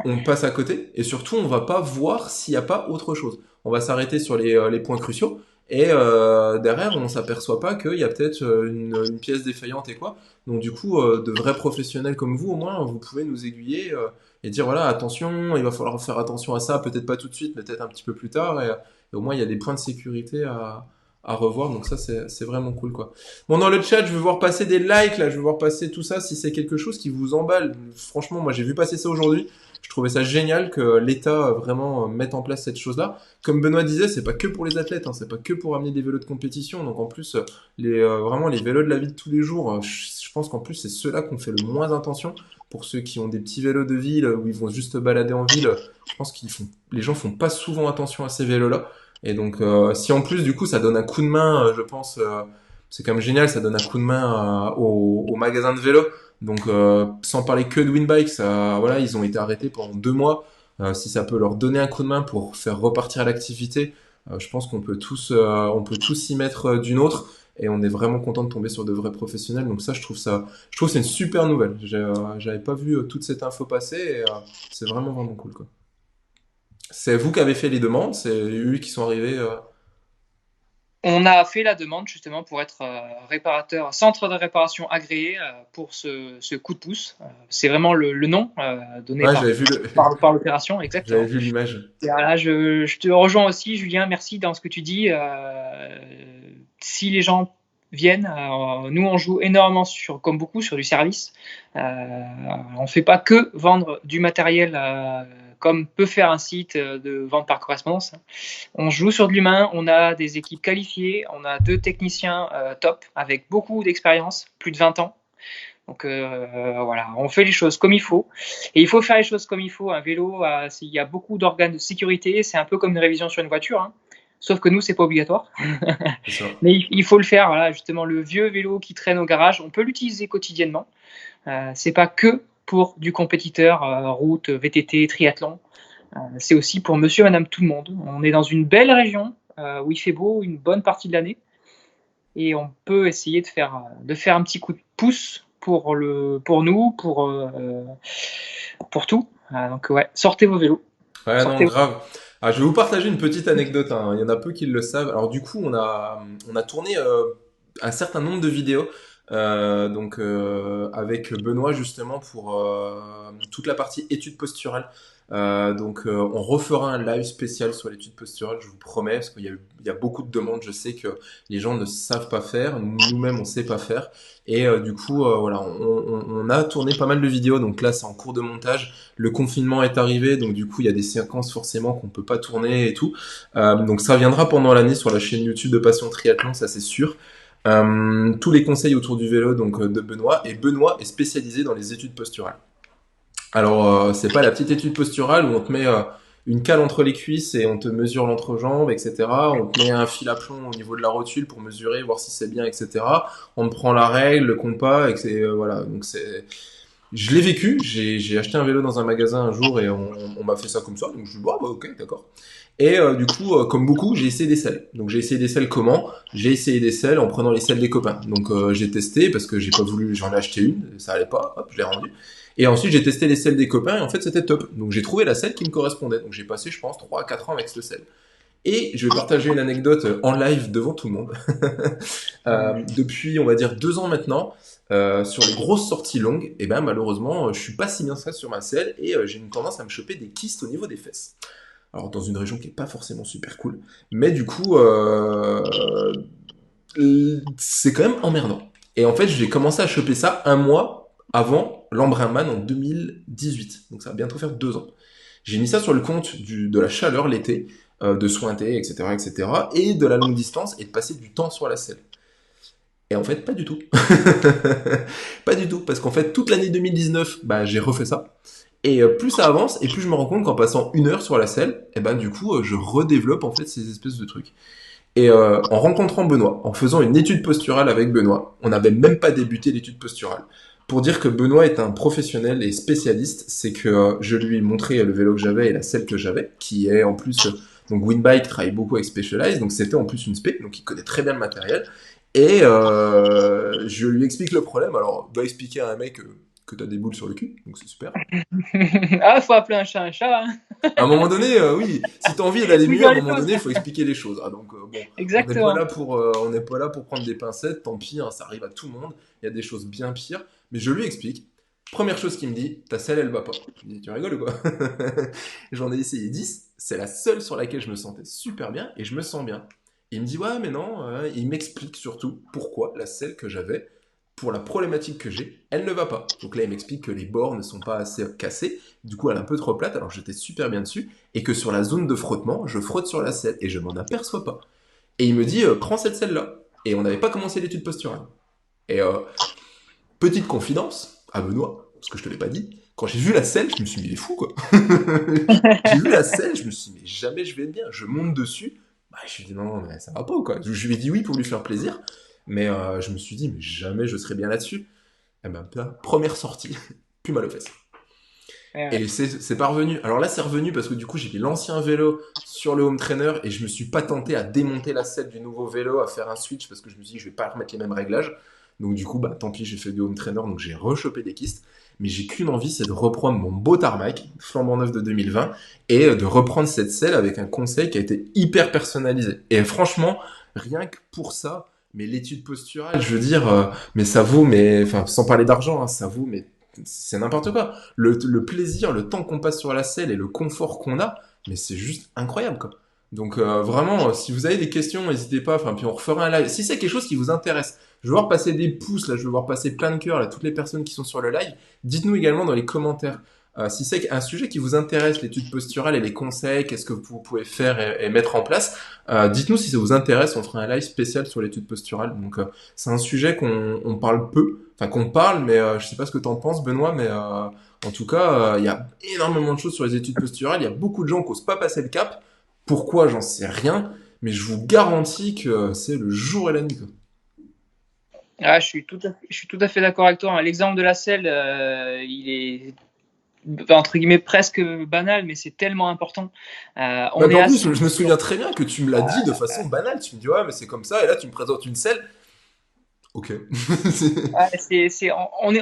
[SPEAKER 1] On passe à côté et surtout on va pas voir s'il n'y a pas autre chose. On va s'arrêter sur les points cruciaux. Et derrière, on s'aperçoit pas qu'il y a peut-être une pièce défaillante et quoi. Donc du coup, de vrais professionnels comme vous, au moins, vous pouvez nous aiguiller et dire voilà, attention, il va falloir faire attention à ça, peut-être pas tout de suite, mais peut-être un petit peu plus tard. Et au moins, il y a des points de sécurité à revoir. Donc ça, c'est vraiment cool, quoi. Bon, dans le chat, je vais voir passer des likes, là, je vais voir passer tout ça. Si c'est quelque chose qui vous emballe, franchement, moi, j'ai vu passer ça aujourd'hui. Je trouvais ça génial que l'État vraiment mette en place cette chose-là. Comme Benoît disait, c'est pas que pour les athlètes, hein, c'est pas que pour amener des vélos de compétition. Donc en plus, vraiment les vélos de la vie de tous les jours, je pense qu'en plus c'est ceux-là qu'on fait le moins attention. Pour ceux qui ont des petits vélos de ville où ils vont juste se balader en ville, je pense les gens font pas souvent attention à ces vélos-là. Et donc si en plus du coup ça donne un coup de main, je pense, c'est quand même génial, ça donne un coup de main au magasin de vélos. Donc sans parler que de Winbike, ça, voilà, ils ont été arrêtés pendant 2 mois. Si ça peut leur donner un coup de main pour faire repartir l'activité, je pense on peut tous s'y mettre d'une autre. Et on est vraiment content de tomber sur de vrais professionnels. Donc ça, je trouve que c'est une super nouvelle. J'avais pas vu toute cette info passer et c'est vraiment vraiment cool quoi. C'est vous qui avez fait les demandes, c'est eux qui sont arrivés.
[SPEAKER 2] On a fait la demande justement pour être centre de réparation agréé pour ce coup de pouce. C'est vraiment le nom donné
[SPEAKER 1] Ouais, j'avais vu
[SPEAKER 2] par l'opération,
[SPEAKER 1] j'avais
[SPEAKER 2] exactement.
[SPEAKER 1] vu l'image.
[SPEAKER 2] Et là, je te rejoins aussi, Julien, merci dans ce que tu dis. Si les gens viennent, nous on joue énormément comme beaucoup, sur du service. On ne fait pas que vendre du matériel comme peut faire un site de vente par correspondance. On joue sur de l'humain, on a des équipes qualifiées, on a 2 techniciens top avec beaucoup d'expérience, plus de 20 ans. Donc voilà, on fait les choses comme il faut. Et il faut faire les choses comme il faut. Un vélo, il y a beaucoup d'organes de sécurité. C'est un peu comme une révision sur une voiture, hein. Sauf que nous, c'est pas obligatoire.
[SPEAKER 1] C'est ça.
[SPEAKER 2] Mais il faut le faire. Voilà, justement, le vieux vélo qui traîne au garage, on peut l'utiliser quotidiennement. C'est pas que pour du compétiteur, route, VTT, triathlon. C'est aussi pour monsieur, madame, tout le monde. On est dans une belle région où il fait beau une bonne partie de l'année. Et on peut essayer de faire un petit coup de pouce pour nous, pour tout. Donc ouais, sortez vos vélos.
[SPEAKER 1] Ouais, non,
[SPEAKER 2] Sortez.
[SPEAKER 1] grave. Ah, je vais vous partager une petite anecdote, hein. Il y en a peu qui le savent. Alors du coup, on a tourné un certain nombre de vidéos, donc avec Benoît justement pour toute la partie études posturales. On refera un live spécial sur l'étude posturale, je vous promets, parce qu'il y a beaucoup de demandes. Je sais que les gens ne savent pas faire, nous-mêmes on sait pas faire, et du coup, voilà, on a tourné pas mal de vidéos. Donc là, c'est en cours de montage. Le confinement est arrivé, donc du coup, il y a des séquences forcément qu'on peut pas tourner et tout. Donc ça viendra pendant l'année sur la chaîne YouTube de Passion Triathlon, ça c'est sûr. Tous les conseils autour du vélo donc de Benoît, et Benoît est spécialisé dans les études posturales. Alors c'est pas la petite étude posturale où on te met une cale entre les cuisses et on te mesure l'entrejambe, etc. On te met un fil à plomb au niveau de la rotule pour mesurer, voir si c'est bien, etc. On te prend la règle, le compas, et voilà. Donc c'est je l'ai vécu, j'ai acheté un vélo dans un magasin un jour et on m'a fait ça comme ça, donc je me dis, bah ok, d'accord. Et du coup, comme beaucoup, j'ai essayé des selles. Donc j'ai essayé des selles comment? J'ai essayé des selles en prenant les selles des copains. Donc j'ai testé parce que j'ai pas voulu, j'en ai acheté une, ça allait pas, hop, je l'ai rendue. Et ensuite j'ai testé les selles des copains et en fait c'était top. Donc j'ai trouvé la selle qui me correspondait. Donc j'ai passé, je pense, 3 à 4 ans avec cette selle. Et je vais partager une anecdote en live devant tout le monde. Depuis, on va dire, 2 ans maintenant, sur les grosses sorties longues, et ben malheureusement, je suis pas si bien ça sur ma selle et j'ai une tendance à me choper des kystes au niveau des fesses. Alors dans une région qui est pas forcément super cool, mais du coup, c'est quand même emmerdant. Et en fait, j'ai commencé à choper ça un mois avant l'Embrunman en 2018. Donc ça va bientôt faire 2 ans. J'ai mis ça sur le compte de la chaleur l'été, de sointer, etc., etc., et de la longue distance et de passer du temps sur la selle. Et en fait, pas du tout. Pas du tout, parce qu'en fait, toute l'année 2019, bah, j'ai refait ça. Et plus ça avance, et plus je me rends compte qu'en passant 1 heure sur la selle, et ben du coup, je redéveloppe en fait ces espèces de trucs. Et en rencontrant Benoît, en faisant une étude posturale avec Benoît, on n'avait même pas débuté l'étude posturale. Pour dire que Benoît est un professionnel et spécialiste, c'est que je lui ai montré le vélo que j'avais et la selle que j'avais, qui est en plus donc Winbike travaille beaucoup avec Specialized, donc c'était en plus une spé, donc il connaît très bien le matériel. Et je lui explique le problème. Alors, doit expliquer à un mec que t'as des boules sur le cul, donc c'est super.
[SPEAKER 2] Ah, faut appeler un chat, hein.
[SPEAKER 1] À un moment donné, oui, si t'as envie d'aller
[SPEAKER 2] Oui,
[SPEAKER 1] mieux, à
[SPEAKER 2] dans
[SPEAKER 1] un
[SPEAKER 2] les
[SPEAKER 1] moment
[SPEAKER 2] choses.
[SPEAKER 1] donné, il faut expliquer les choses. Ah, donc bon,
[SPEAKER 2] Exactement.
[SPEAKER 1] on n'est pas là pour prendre des pincettes. Tant pis, hein, ça arrive à tout le monde. Il y a des choses bien pires, mais je lui explique. Première chose qu'il me dit, ta selle elle va pas. Je lui dis, tu rigoles ou quoi? J'en ai essayé 10, c'est la seule sur laquelle je me sentais super bien et je me sens bien. Il me dit ouais mais non, il m'explique surtout pourquoi la selle que j'avais pour la problématique que j'ai, elle ne va pas. Donc là il m'explique que les bords ne sont pas assez cassés, du coup elle est un peu trop plate alors j'étais super bien dessus et que sur la zone de frottement, je frotte sur la selle et je m'en aperçois pas. Et il me dit prends cette selle là. Et on n'avait pas commencé l'étude posturale. Et petite confidence à Benoît, parce que je te l'ai pas dit, quand j'ai vu la selle, je me suis dit, il est fou quoi. J'ai vu la selle, je me suis dit, mais jamais je vais être bien. Je monte dessus, bah, je me suis dit, non, mais ça va pas ou quoi. Je lui ai dit oui pour lui faire plaisir, mais je me suis dit, mais jamais je serai bien là-dessus. Et ben, première sortie, plus mal aux fesses.
[SPEAKER 2] Ouais.
[SPEAKER 1] Et c'est pas revenu. Alors là, c'est revenu parce que du coup, j'ai mis l'ancien vélo sur le home trainer et je me suis pas tenté à démonter la selle du nouveau vélo, à faire un switch parce que je me suis dit, je vais pas remettre les mêmes réglages. Donc du coup, bah tant pis, j'ai fait du home trainer, donc j'ai rechopé des kystes. Mais j'ai qu'une envie, c'est de reprendre mon beau tarmac, flambant neuf de 2020, et de reprendre cette selle avec un conseil qui a été hyper personnalisé. Et franchement, rien que pour ça, mais l'étude posturale, je veux dire, mais ça vaut, mais enfin, sans parler d'argent, hein, ça vaut, mais c'est n'importe quoi. Le plaisir, le temps qu'on passe sur la selle et le confort qu'on a, mais c'est juste incroyable, quoi. Donc vraiment, si vous avez des questions, n'hésitez pas. Enfin, puis on refera un live. Si c'est quelque chose qui vous intéresse, je veux voir passer des pouces là, je veux voir passer plein de cœurs là, toutes les personnes qui sont sur le live. Dites-nous également dans les commentaires Si c'est un sujet qui vous intéresse, l'étude posturale et les conseils, qu'est-ce que vous pouvez faire et mettre en place, dites-nous si ça vous intéresse, on fera un live spécial sur l'étude posturale. Donc c'est un sujet qu'on parle peu, enfin qu'on parle, mais je sais pas ce que t'en penses Benoît, mais en tout cas, il y a énormément de choses sur les études posturales, il y a beaucoup de gens qui n'osent pas passer le cap. Pourquoi, j'en sais rien, mais je vous garantis que c'est le jour et la nuit, quoi.
[SPEAKER 2] Ah, je suis tout à fait d'accord avec toi. L'exemple de la selle, il est entre guillemets presque banal, mais c'est tellement important.
[SPEAKER 1] Bah,
[SPEAKER 2] On
[SPEAKER 1] puis
[SPEAKER 2] est
[SPEAKER 1] en plus,
[SPEAKER 2] assis
[SPEAKER 1] je me
[SPEAKER 2] sur.
[SPEAKER 1] souviens très bien que tu me l'as dit de façon banale. Tu me dis, ouais, mais c'est comme ça, et là, tu me présentes une selle. Ok.
[SPEAKER 2] Ouais,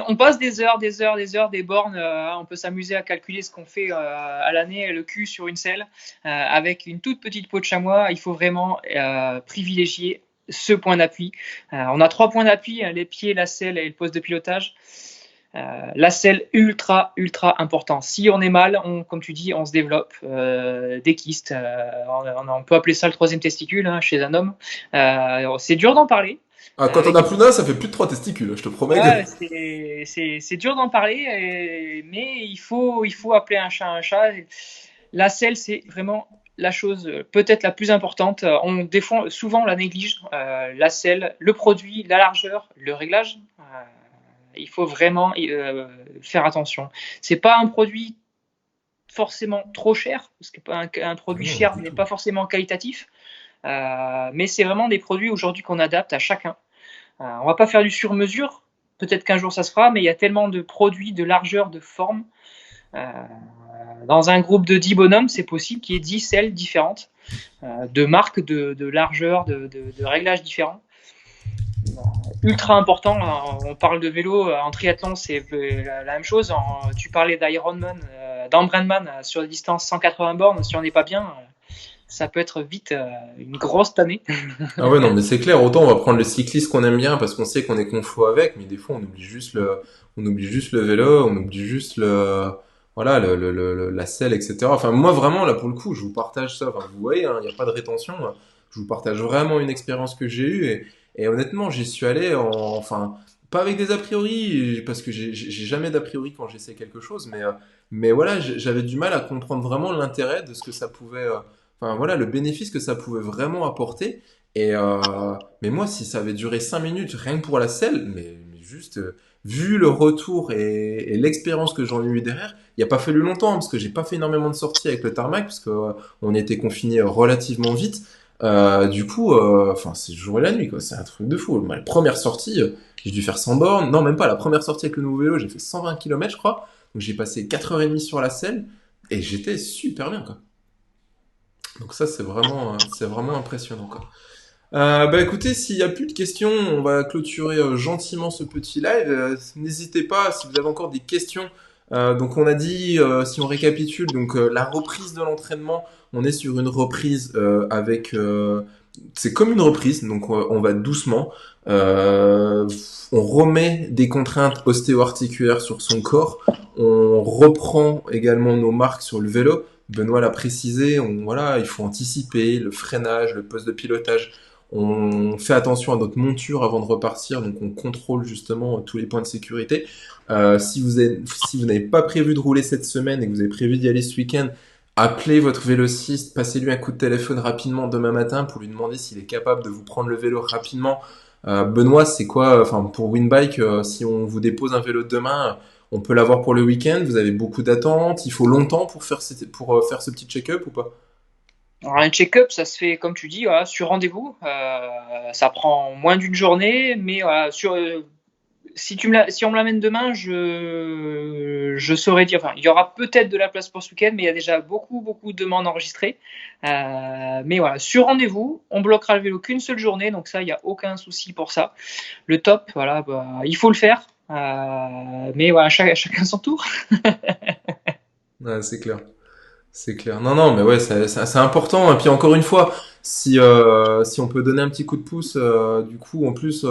[SPEAKER 2] on passe des heures, des heures, des heures, des bornes. On peut s'amuser à calculer ce qu'on fait à l'année, le cul sur une selle, avec une toute petite peau de chamois. Il faut vraiment privilégier ce point d'appui. On a 3 points d'appui, les pieds, la selle et le poste de pilotage. La selle ultra important. Si on est mal, comme tu dis, on se développe des kystes. On peut appeler ça le troisième testicule hein, chez un homme. C'est dur d'en parler.
[SPEAKER 1] Ah, quand on
[SPEAKER 2] Avec
[SPEAKER 1] a plus d'un, ça fait plus de 3 testicules, je te promets que.
[SPEAKER 2] Ouais, c'est dur d'en parler, mais il faut appeler un chat un chat. La selle, c'est vraiment la chose peut-être la plus importante. Souvent on la néglige. La selle, le produit, la largeur, le réglage. Il faut vraiment faire attention. C'est pas un produit forcément trop cher, parce qu'un
[SPEAKER 1] Ah
[SPEAKER 2] produit
[SPEAKER 1] non,
[SPEAKER 2] cher
[SPEAKER 1] du
[SPEAKER 2] n'est
[SPEAKER 1] tout.
[SPEAKER 2] pas forcément qualitatif. Mais c'est vraiment des produits aujourd'hui qu'on adapte à chacun. On va pas faire du sur-mesure. Peut-être qu'un jour ça se fera, mais il y a tellement de produits, de largeur, de forme. Euh, dans un groupe de 10 bonhommes, c'est possible qu'il y ait 10 selles différentes, de marques, de largeur, de réglages différents. Ultra important, on parle de vélo, en triathlon c'est la même chose. Tu parlais d'Ironman, d'Ironman sur des distances 180 bornes, si on n'est pas bien, ça peut être vite une grosse tannée.
[SPEAKER 1] Ah ouais, non, mais c'est clair. Autant on va prendre le cycliste qu'on aime bien parce qu'on sait qu'on est confo avec, mais des fois on oublie juste le vélo, on oublie juste voilà, la selle, etc. Enfin, moi vraiment, là, pour le coup, je vous partage ça. Enfin, vous voyez, hein, il n'y a pas de rétention, hein. Je vous partage vraiment une expérience que j'ai eue et honnêtement, j'y suis allé enfin, pas avec des a priori, parce que j'ai jamais d'a priori quand j'essaie quelque chose, mais voilà, j'avais du mal à comprendre vraiment l'intérêt de ce que ça pouvait, enfin voilà, le bénéfice que ça pouvait vraiment apporter. Mais moi, si ça avait duré 5 minutes, rien que pour la selle, mais juste, vu le retour et l'expérience que j'en ai eu derrière, il n'y a pas fallu longtemps, hein, parce que j'ai pas fait énormément de sorties avec le tarmac, parce que on était confinés relativement vite. Du coup, enfin, c'est le jour et la nuit, quoi. C'est un truc de fou. Ma première sortie, j'ai dû faire 100 bornes. Non, même pas. La première sortie avec le nouveau vélo, j'ai fait 120 km, je crois. Donc j'ai passé 4h30 sur la selle, et j'étais super bien, quoi. Donc ça, c'est vraiment impressionnant, quoi. Bah écoutez, s'il n'y a plus de questions, on va clôturer gentiment ce petit live. N'hésitez pas si vous avez encore des questions. Donc on a dit, si on récapitule, donc la reprise de l'entraînement, on est sur une reprise c'est comme une reprise, donc on va doucement. Euh, on remet des contraintes ostéo-articulaires sur son corps. On reprend également nos marques sur le vélo. Benoît l'a précisé, voilà, il faut anticiper le freinage, le poste de pilotage. On fait attention à notre monture avant de repartir, donc on contrôle justement tous les points de sécurité. Si vous n'avez pas prévu de rouler cette semaine et que vous avez prévu d'y aller ce week-end, appelez votre vélociste, passez-lui un coup de téléphone rapidement demain matin pour lui demander s'il est capable de vous prendre le vélo rapidement. Benoît, c'est quoi, enfin pour Winbike, si on vous dépose un vélo demain, on peut l'avoir pour le week-end. Vous avez beaucoup d'attentes. Il faut longtemps pour faire ce petit check-up ou pas?
[SPEAKER 2] Alors, un check-up, ça se fait, comme tu dis, voilà, sur rendez-vous. Ça prend moins d'une journée, mais voilà, si on me l'amène demain, je saurais dire. Enfin, il y aura peut-être de la place pour ce week-end, mais il y a déjà beaucoup de demandes enregistrées. Mais voilà, sur rendez-vous, on bloquera le vélo qu'une seule journée, donc ça, il n'y a aucun souci pour ça. Le top, voilà, bah, il faut le faire. Mais voilà, chacun son tour.
[SPEAKER 1] Ouais, c'est clair. C'est clair. Non, non, mais ouais, c'est important. Et puis encore une fois, si on peut donner un petit coup de pouce, du coup, en plus,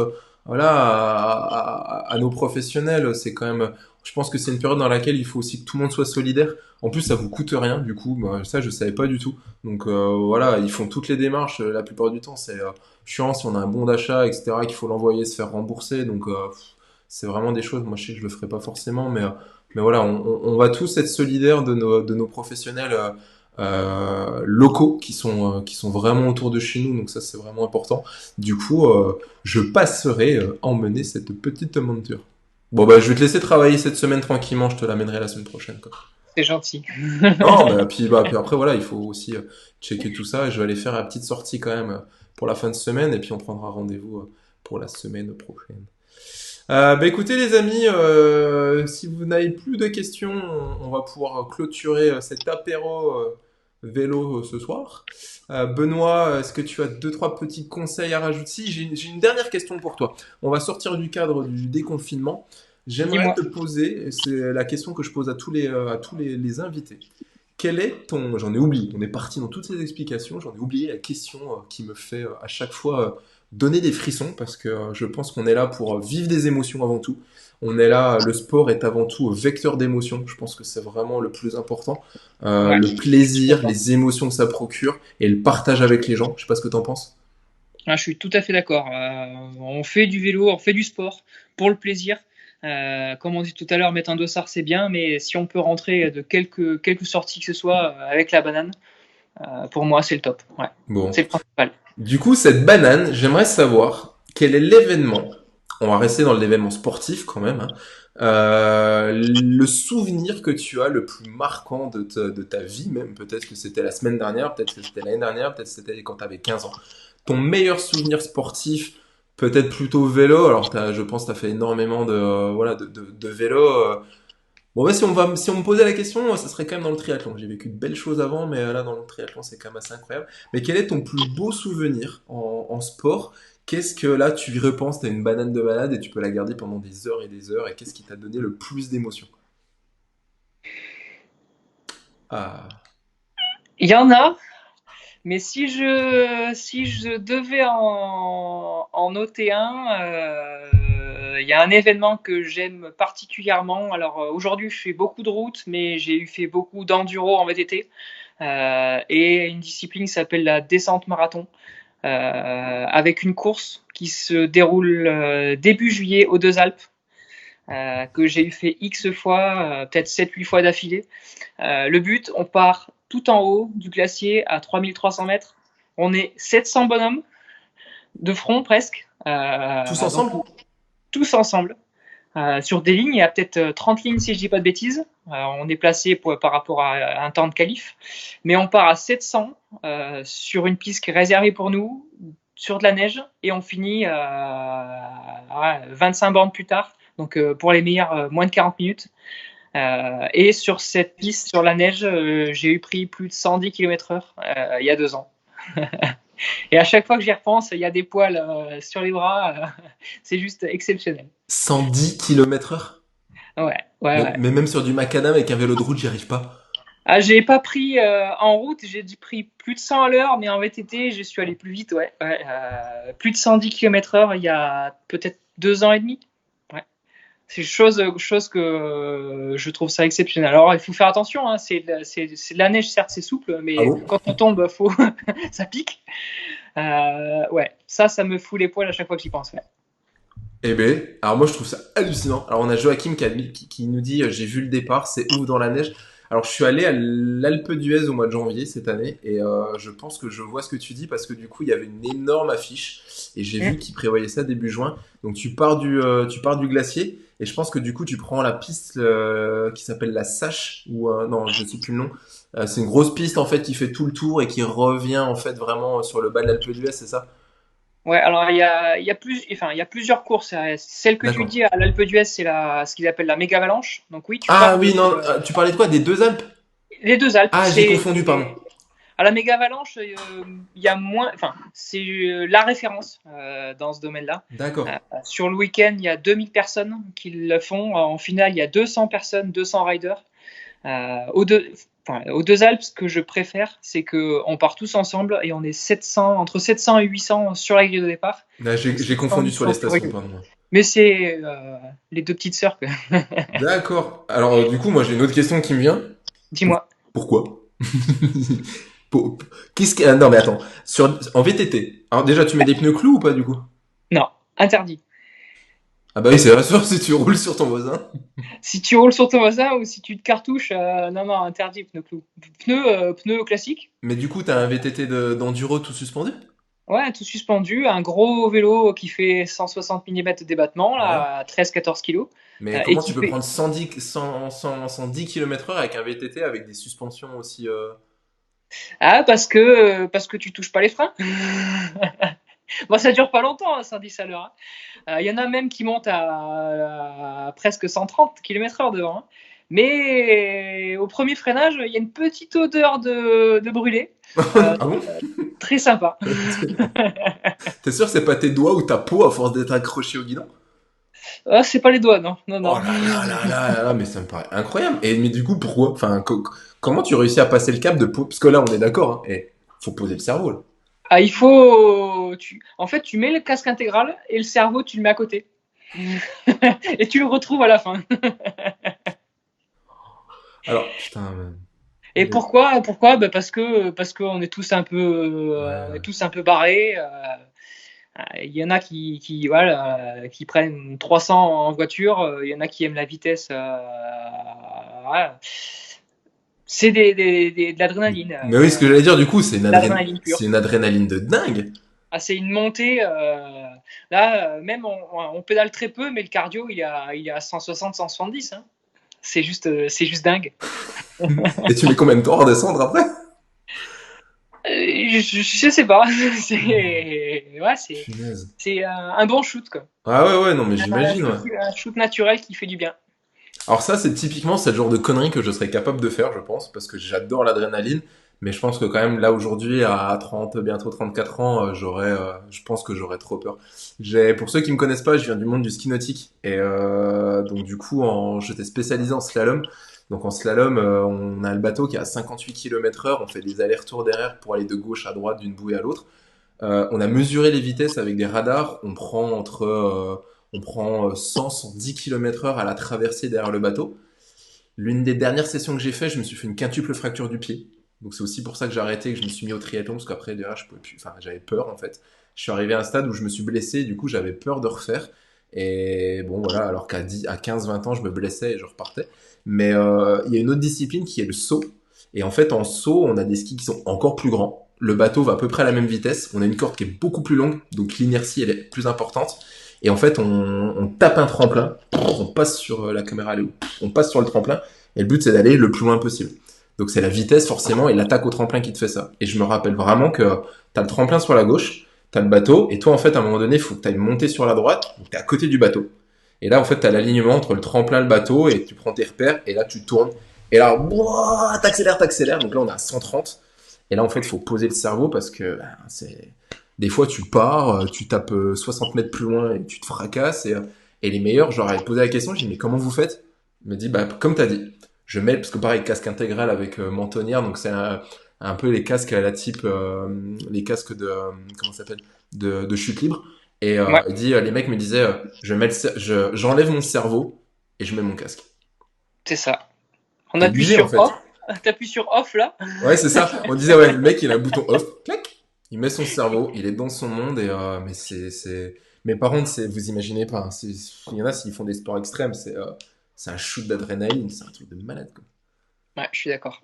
[SPEAKER 1] voilà, à nos professionnels, c'est quand même. Je pense que c'est une période dans laquelle il faut aussi que tout le monde soit solidaire. En plus, ça vous coûte rien, du coup. Bah, ça, je savais pas du tout. Donc voilà, ils font toutes les démarches. La plupart du temps, c'est chiant si on a un bon d'achat, etc., qu'il faut l'envoyer, se faire rembourser. Donc c'est vraiment des choses. Moi, je sais que je le ferai pas forcément, Mais voilà, on va tous être solidaires de nos professionnels locaux qui sont vraiment autour de chez nous, donc ça c'est vraiment important. Du coup, je passerai emmener cette petite monture. Bon bah je vais te laisser travailler cette semaine tranquillement, je te l'amènerai la semaine prochaine quoi.
[SPEAKER 2] C'est gentil.
[SPEAKER 1] Non, puis après voilà, il faut aussi checker tout ça. Et je vais aller faire la petite sortie quand même pour la fin de semaine et puis on prendra rendez-vous pour la semaine prochaine. Bah écoutez les amis, si vous n'avez plus de questions, on va pouvoir clôturer cet apéro vélo ce soir. Benoît, est-ce que tu as deux trois petits conseils à rajouter? Si, j'ai une dernière question pour toi. On va sortir du cadre du déconfinement. J'aimerais
[SPEAKER 2] Dis-moi.
[SPEAKER 1] te poser, et c'est la question que je pose à tous les invités. Quel est ton... J'en ai oublié, on est parti dans toutes ces explications, j'en ai oublié la question qui me fait à chaque fois donner des frissons, parce que je pense qu'on est là pour vivre des émotions avant tout. On est là, le sport est avant tout vecteur d'émotions, je pense que c'est vraiment le plus important.
[SPEAKER 2] Ouais,
[SPEAKER 1] Le
[SPEAKER 2] je suis
[SPEAKER 1] plaisir,
[SPEAKER 2] d'accord.
[SPEAKER 1] les émotions que ça procure, et le partage avec les gens, je sais pas ce que t'en penses.
[SPEAKER 2] Ah, je suis tout à fait d'accord. On fait du vélo, on fait du sport pour le plaisir. Comme on dit tout à l'heure, mettre un dossard c'est bien, mais si on peut rentrer de quelques sorties que ce soit avec la banane, pour moi c'est le top. Ouais,
[SPEAKER 1] Bon,
[SPEAKER 2] c'est le principal.
[SPEAKER 1] du coup, cette banane, j'aimerais savoir quel est l'événement, on va rester dans l'événement sportif quand même, hein, le souvenir que tu as le plus marquant de ta vie, même peut-être que c'était la semaine dernière, peut-être que c'était l'année dernière, peut-être que c'était quand tu avais 15 ans. Ton meilleur souvenir sportif, peut-être plutôt vélo, alors je pense que tu as fait énormément voilà, de vélo. Bon, ouais, si on me posait la question, ça serait quand même dans le triathlon. J'ai vécu de belles choses avant, mais là, dans le triathlon, c'est quand même assez incroyable. Mais quel est ton plus beau souvenir en sport? Qu'est-ce que là, tu y repenses, t'as une banane de malade et tu peux la garder pendant des heures et des heures, et qu'est-ce qui t'a donné le plus d'émotion? Ah,
[SPEAKER 2] Il y en a, mais si je devais en noter un, il y a un événement que j'aime particulièrement. Alors aujourd'hui, je fais beaucoup de route, mais j'ai fait beaucoup d'enduro en VTT. Et une discipline qui s'appelle la descente marathon, avec une course qui se déroule début juillet aux Deux Alpes, que j'ai eu fait X fois, peut-être 7-8 fois d'affilée. Le but, on part tout en haut du glacier à 3300 mètres. On est 700 bonhommes de front presque,
[SPEAKER 1] tous
[SPEAKER 2] donc
[SPEAKER 1] ensemble?
[SPEAKER 2] tous ensemble. Sur des lignes, il y a peut-être 30 lignes si je dis pas de bêtises. On est placé par rapport à un temps de qualif, mais on part à 700 sur une piste qui est réservée pour nous, sur de la neige, et on finit 25 bornes plus tard, donc pour les meilleurs moins de 40 minutes. Et sur cette piste, sur la neige, j'ai eu pris plus de 110 km/h il y a 2 ans. Et à chaque fois que j'y repense, il y a des poils sur les bras. C'est juste exceptionnel.
[SPEAKER 1] 110 km/h?
[SPEAKER 2] Ouais, ouais, ouais.
[SPEAKER 1] Mais même sur du macadam avec un vélo de route, j'y arrive pas.
[SPEAKER 2] Ah, j'ai pas pris en route, j'ai pris plus de 100 à l'heure, mais en VTT, je suis allé plus vite, ouais. Ouais, plus de 110 km/h il y a peut-être 2 ans et demi. Ouais. C'est chose que je trouve ça exceptionnel. Alors, il faut faire attention, hein, c'est de la neige, certes, c'est souple,
[SPEAKER 1] Ah
[SPEAKER 2] mais
[SPEAKER 1] bon?
[SPEAKER 2] quand on tombe, ça pique. Ouais, ça me fout les poils à chaque fois que j'y pense. Ouais.
[SPEAKER 1] Eh ben, alors moi je trouve ça hallucinant. Alors on a Joachim qui nous dit j'ai vu le départ, c'est ouf dans la neige. Alors je suis allé à l'Alpe d'Huez au mois de janvier cette année et je pense que je vois ce que tu dis parce que du coup il y avait une énorme affiche et j'ai vu
[SPEAKER 2] Mm.
[SPEAKER 1] qu'ils prévoyaient ça début juin. Donc tu pars du glacier et je pense que du coup tu prends la piste qui s'appelle la Sache ou non je sais plus le nom. C'est une grosse piste en fait qui fait tout le tour et qui revient en fait vraiment sur le bas de l'Alpe d'Huez, c'est ça?
[SPEAKER 2] Ouais, alors il y a plusieurs courses. Celle que tu
[SPEAKER 1] D'accord.
[SPEAKER 2] dis à l'Alpe d'Huez, c'est ce qu'ils appellent la méga avalanche. Donc oui, tu
[SPEAKER 1] Ah
[SPEAKER 2] pars
[SPEAKER 1] oui
[SPEAKER 2] de
[SPEAKER 1] non, tu parlais de quoi? Des deux Alpes?
[SPEAKER 2] les Deux Alpes.
[SPEAKER 1] Ah j'ai confondu pardon.
[SPEAKER 2] À la méga avalanche, il y a moins, enfin, c'est la référence dans ce domaine-là.
[SPEAKER 1] D'accord.
[SPEAKER 2] Sur le week-end, il y a 2000 personnes qui le font. En finale, il y a 200 personnes, 200 riders. Aux Deux Alpes, ce que je préfère, c'est qu'on part tous ensemble et on est 700, entre 700 et 800 sur la grille de départ.
[SPEAKER 1] Là,
[SPEAKER 2] Donc
[SPEAKER 1] j'ai
[SPEAKER 2] 700,
[SPEAKER 1] confondu sur les
[SPEAKER 2] 800 sur
[SPEAKER 1] stations,
[SPEAKER 2] rigolo.
[SPEAKER 1] pardon.
[SPEAKER 2] Mais c'est les deux petites sœurs.
[SPEAKER 1] D'accord. Alors, du coup, moi, j'ai une autre question qui me vient. Pour-
[SPEAKER 2] Dis-moi.
[SPEAKER 1] Pourquoi? Pour- Qu'est-ce que... non, mais attends. En VTT, alors déjà, tu mets des pneus clous ou pas, du coup?
[SPEAKER 2] Non, interdit.
[SPEAKER 1] Ah bah oui, c'est sûr si tu roules sur ton voisin.
[SPEAKER 2] Si tu roules sur ton voisin ou si tu te cartouches, non, non, interdit, pneu clou. Pneu classique.
[SPEAKER 1] Mais du coup, t'as un VTT d'enduro tout suspendu?
[SPEAKER 2] Ouais, tout suspendu, un gros vélo qui fait 160 millimètres de débattement,
[SPEAKER 1] Ouais.
[SPEAKER 2] là, à 13-14 kilos,
[SPEAKER 1] Mais
[SPEAKER 2] et
[SPEAKER 1] comment
[SPEAKER 2] qui
[SPEAKER 1] tu peux
[SPEAKER 2] fait.
[SPEAKER 1] prendre 110 km/h avec un VTT avec des suspensions aussi
[SPEAKER 2] Ah, parce que tu touches pas les freins. Bon, ça dure pas longtemps, hein, 110 à l'heure. Il y en a même qui montent à presque 130 km/h devant, hein. Mais au premier freinage, il y a une petite odeur de brûlé. Euh,
[SPEAKER 1] Ah bon?
[SPEAKER 2] Très sympa.
[SPEAKER 1] T'es sûr que c'est pas tes doigts ou ta peau à force d'être accroché au guidon?
[SPEAKER 2] Ah, c'est pas les doigts, non, non,
[SPEAKER 1] Oh
[SPEAKER 2] non.
[SPEAKER 1] là là là là là là, mais ça me paraît incroyable. Et mais du coup, pourquoi? Enfin, comment tu réussis à passer le cap de peau? Parce que là, on est d'accord, hein, et faut poser le cerveau là.
[SPEAKER 2] Ah, il faut. En fait, tu mets le casque intégral et le cerveau, tu le mets à côté. Et tu le retrouves à la fin.
[SPEAKER 1] Alors, putain,
[SPEAKER 2] Et pourquoi bah parce que on est
[SPEAKER 1] ouais.
[SPEAKER 2] tous un peu barrés. Il y en a voilà, qui prennent 300 en voiture. Il y en a qui aiment la vitesse. Voilà. C'est de l'adrénaline.
[SPEAKER 1] Mais oui, ce que j'allais dire, du coup,
[SPEAKER 2] L'adrénaline
[SPEAKER 1] c'est
[SPEAKER 2] pure.
[SPEAKER 1] une adrénaline de dingue.
[SPEAKER 2] Ah, c'est une montée. Là, même on pédale très peu, mais le cardio, il est à 160, 170. Hein. C'est juste dingue.
[SPEAKER 1] Et tu mets combien de temps à redescendre après?
[SPEAKER 2] Je sais pas. C'est ouais,
[SPEAKER 1] Punaise.
[SPEAKER 2] c'est un bon shoot quoi.
[SPEAKER 1] Ah ouais, ouais, non, mais j'imagine, ouais.
[SPEAKER 2] Un shoot naturel qui fait du bien.
[SPEAKER 1] Alors ça, c'est le genre de connerie que je serais capable de faire, je pense, parce que j'adore l'adrénaline. Mais je pense que quand même, là, aujourd'hui, à 30, bientôt 34 ans, je pense que j'aurais trop peur. Pour ceux qui me connaissent pas, je viens du monde du ski nautique. Et donc, du coup, j'étais spécialisé en slalom. Donc, en slalom, on a le bateau qui est à 58 km/h. On fait des allers-retours derrière pour aller de gauche à droite, d'une bouée à l'autre. On a mesuré les vitesses avec des radars. On prend 100, 110 km/h à la traversée derrière le bateau. L'une des dernières sessions que j'ai fait, je me suis fait une quintuple fracture du pied. Donc c'est aussi pour ça que j'ai arrêté, que je me suis mis au triathlon, parce qu'après, derrière, je pouvais plus. Enfin, j'avais peur en fait. Je suis arrivé à un stade où je me suis blessé, du coup, j'avais peur de refaire. Et bon, voilà, alors à 15-20 ans, je me blessais et je repartais. Mais il y a une autre discipline qui est le saut. Et en fait, en saut, on a des skis qui sont encore plus grands. Le bateau va à peu près à la même vitesse. On a une corde qui est beaucoup plus longue, donc l'inertie, elle est plus importante. Et en fait, on tape un tremplin. On passe sur la caméra, elle est où? On passe sur le tremplin. Et le but, c'est d'aller le plus loin possible. Donc c'est la vitesse forcément et l'attaque au tremplin qui te fait ça. Et je me rappelle vraiment que t'as le tremplin sur la gauche, t'as le bateau, et toi en fait à un moment donné, il faut que t'ailles monter sur la droite, donc t'es à côté du bateau. Et là en fait t'as l'alignement entre le tremplin et le bateau, et tu prends tes repères, et là tu tournes. Et là, boah, t'accélères. Donc là on est à 130. Et là en fait il faut poser le cerveau parce que c'est... Des fois tu pars, tu tapes 60 mètres plus loin et tu te fracasses. Et les meilleurs, genre, j'avais posé la question, j'ai dit mais comment vous faites? Il m'a dit bah comme t'as dit, je mets, parce que pareil, casque intégral avec mentonnière, donc c'est un peu les casques à la type, les casques comment ça s'appelle, de chute libre. Et
[SPEAKER 2] Ouais,
[SPEAKER 1] il dit, les mecs me disaient, j'enlève mon cerveau et je mets mon casque.
[SPEAKER 2] c'est ça. On
[SPEAKER 1] C'est
[SPEAKER 2] appuie
[SPEAKER 1] obligé en
[SPEAKER 2] sur
[SPEAKER 1] fait.
[SPEAKER 2] off. T'appuies sur off là.
[SPEAKER 1] Ouais, c'est ça. On disait, ouais, le mec, il a un bouton off, clac, il met son cerveau, il est dans son monde, et mais mais par contre, vous imaginez pas, hein, il y en a, s'ils font des sports extrêmes, c'est un shoot d'adrénaline, c'est un truc de malade, quoi.
[SPEAKER 2] Ouais, je suis d'accord.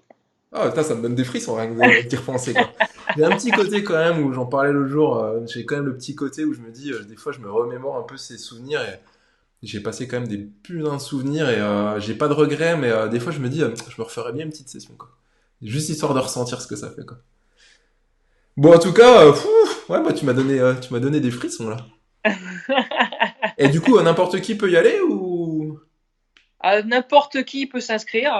[SPEAKER 1] Ah, putain, ça me donne des frissons rien que d'y repenser, quoi. Il y a un petit côté quand même où j'en parlais l'autre jour, j'ai quand même le petit côté où je me dis, des fois je me remémore un peu ces souvenirs et j'ai passé quand même des putains de souvenirs et j'ai pas de regrets, mais des fois je me dis, je me referais bien une petite session, quoi. Juste histoire de ressentir ce que ça fait, quoi. Bon, en tout cas, ouais, bah tu m'as donné des frissons là. Et du coup, n'importe qui peut y aller ou
[SPEAKER 2] N'importe qui peut s'inscrire.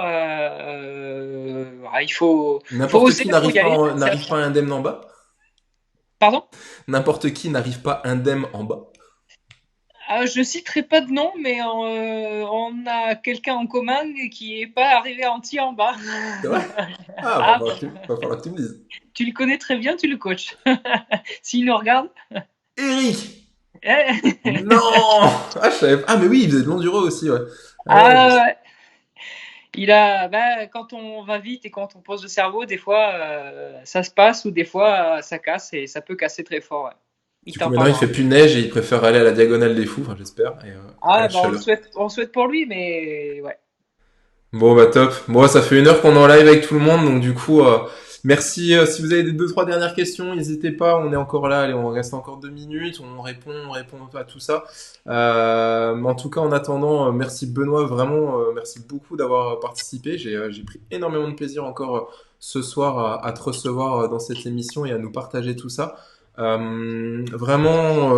[SPEAKER 2] Il faut
[SPEAKER 1] n'importe
[SPEAKER 2] oser,
[SPEAKER 1] qui
[SPEAKER 2] il faut y aller.
[SPEAKER 1] n'arrive pas indemne en bas?
[SPEAKER 2] Pardon?
[SPEAKER 1] N'importe qui n'arrive pas indemne en bas.
[SPEAKER 2] Je citerai pas de nom, mais on a quelqu'un en commun qui est pas arrivé entier en bas.
[SPEAKER 1] C'est vrai? Ah,
[SPEAKER 2] Ah,
[SPEAKER 1] va falloir que tu me dises.
[SPEAKER 2] tu le connais très bien, tu le coaches. S'il nous regarde.
[SPEAKER 1] Eric! Non! Ah, je savais pas. Ah, mais oui, il faisait de l'enduro aussi, ouais. Ah ouais,
[SPEAKER 2] Ah, ouais. Quand on va vite et quand on pose le cerveau, des fois ça se passe ou des fois ça casse et ça peut casser très fort. Ouais. Il
[SPEAKER 1] Du coup,
[SPEAKER 2] t'en
[SPEAKER 1] maintenant, il
[SPEAKER 2] parlera.
[SPEAKER 1] fait plus de neige et il préfère aller à la diagonale des fous, enfin, j'espère, et à
[SPEAKER 2] Ah,
[SPEAKER 1] la
[SPEAKER 2] bah,
[SPEAKER 1] chaleur.
[SPEAKER 2] on le souhaite pour lui, mais ouais.
[SPEAKER 1] Bon, bah top. Moi, ça fait 1 heure qu'on est en live avec tout le monde, donc du coup, merci. Si vous avez des 2, 3 dernières questions, n'hésitez pas. On est encore là, allez, on reste encore 2 minutes. On répond à tout ça. Mais en tout cas, en attendant, merci Benoît, vraiment, merci beaucoup d'avoir participé. J'ai pris énormément de plaisir encore ce soir à te recevoir dans cette émission et à nous partager tout ça. Vraiment,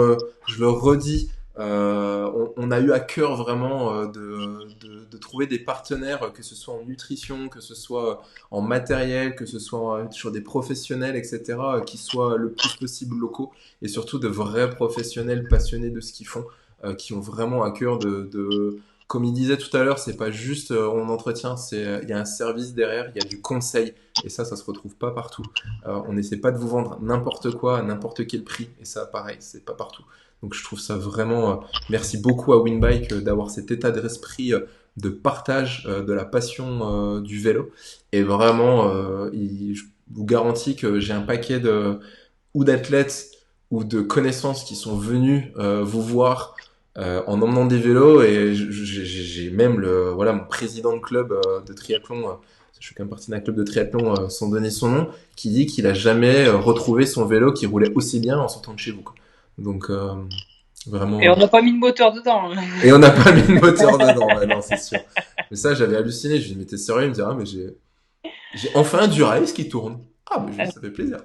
[SPEAKER 1] je le redis. On a eu à cœur vraiment de trouver des partenaires, que ce soit en nutrition, que ce soit en matériel, que ce soit sur des professionnels, etc., qui soient le plus possible locaux et surtout de vrais professionnels passionnés de ce qu'ils font, qui ont vraiment à cœur comme il disait tout à l'heure, c'est pas juste on entretient, il y a un service derrière, il y a du conseil et ça se retrouve pas partout. On n'essaie pas de vous vendre n'importe quoi à n'importe quel prix et ça, pareil, c'est pas partout. Donc je trouve ça vraiment. Merci beaucoup à Winbike d'avoir cet état d'esprit de partage de la passion du vélo. Et vraiment, je vous garantis que j'ai un paquet ou d'athlètes ou de connaissances qui sont venus vous voir en emmenant des vélos. Et j'ai même voilà, mon président de club de triathlon. Je suis quand même partie d'un club de triathlon sans donner son nom, qui dit qu'il a jamais retrouvé son vélo qui roulait aussi bien en sortant de chez vous, quoi. Donc
[SPEAKER 2] Et
[SPEAKER 1] vraiment.
[SPEAKER 2] on n'a pas mis de moteur dedans, hein.
[SPEAKER 1] Et on n'a pas mis de moteur dedans, ouais, non, c'est sûr. Mais ça, j'avais halluciné. Je lui ai dit, mais t'es sérieux? Il me dit, ah, mais j'ai enfin un Dura-Ace qui tourne. Ah, mais ça fait plaisir.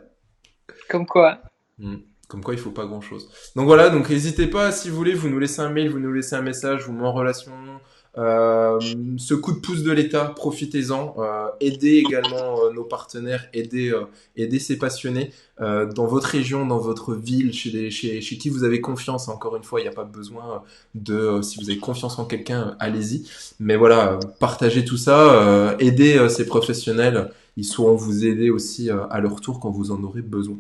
[SPEAKER 2] Comme quoi.
[SPEAKER 1] Hmm. Comme quoi, il faut pas grand-chose. Donc voilà, donc n'hésitez pas, si vous voulez, vous nous laissez un mail, vous nous laissez un message, vous mettez en relation. Ce coup de pouce de l'État, profitez-en. Aidez également nos partenaires, aidez ces passionnés dans votre région, dans votre ville, chez qui vous avez confiance. Encore une fois, il n'y a pas besoin si vous avez confiance en quelqu'un, allez-y. Mais voilà, partagez tout ça, aidez ces professionnels. Ils sauront vous aider aussi à leur tour quand vous en aurez besoin.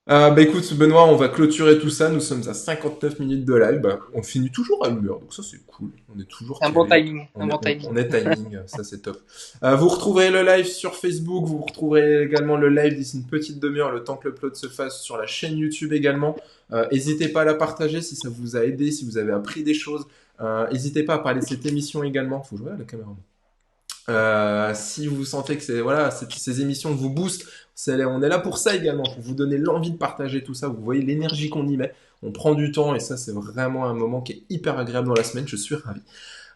[SPEAKER 1] Bah écoute Benoît, on va clôturer tout ça. Nous sommes à 59 minutes de live. Bah, on finit toujours à 1 heure, donc ça c'est cool. On est toujours
[SPEAKER 2] Un bon
[SPEAKER 1] calé.
[SPEAKER 2] timing. Un bon timing.
[SPEAKER 1] On est timing, ça c'est top. Vous retrouverez le live sur Facebook, vous retrouverez également le live d'ici une petite demi-heure, le temps que l'upload se fasse sur la chaîne YouTube également. N'hésitez pas à la partager si ça vous a aidé, si vous avez appris des choses. N'hésitez pas à parler de cette émission également. Faut jouer à la caméra. Si vous sentez que voilà, ces émissions vous boostent, on est là pour ça également, pour vous donner l'envie de partager tout ça. Vous voyez l'énergie qu'on y met. On prend du temps et ça, c'est vraiment un moment qui est hyper agréable dans la semaine. Je suis ravi.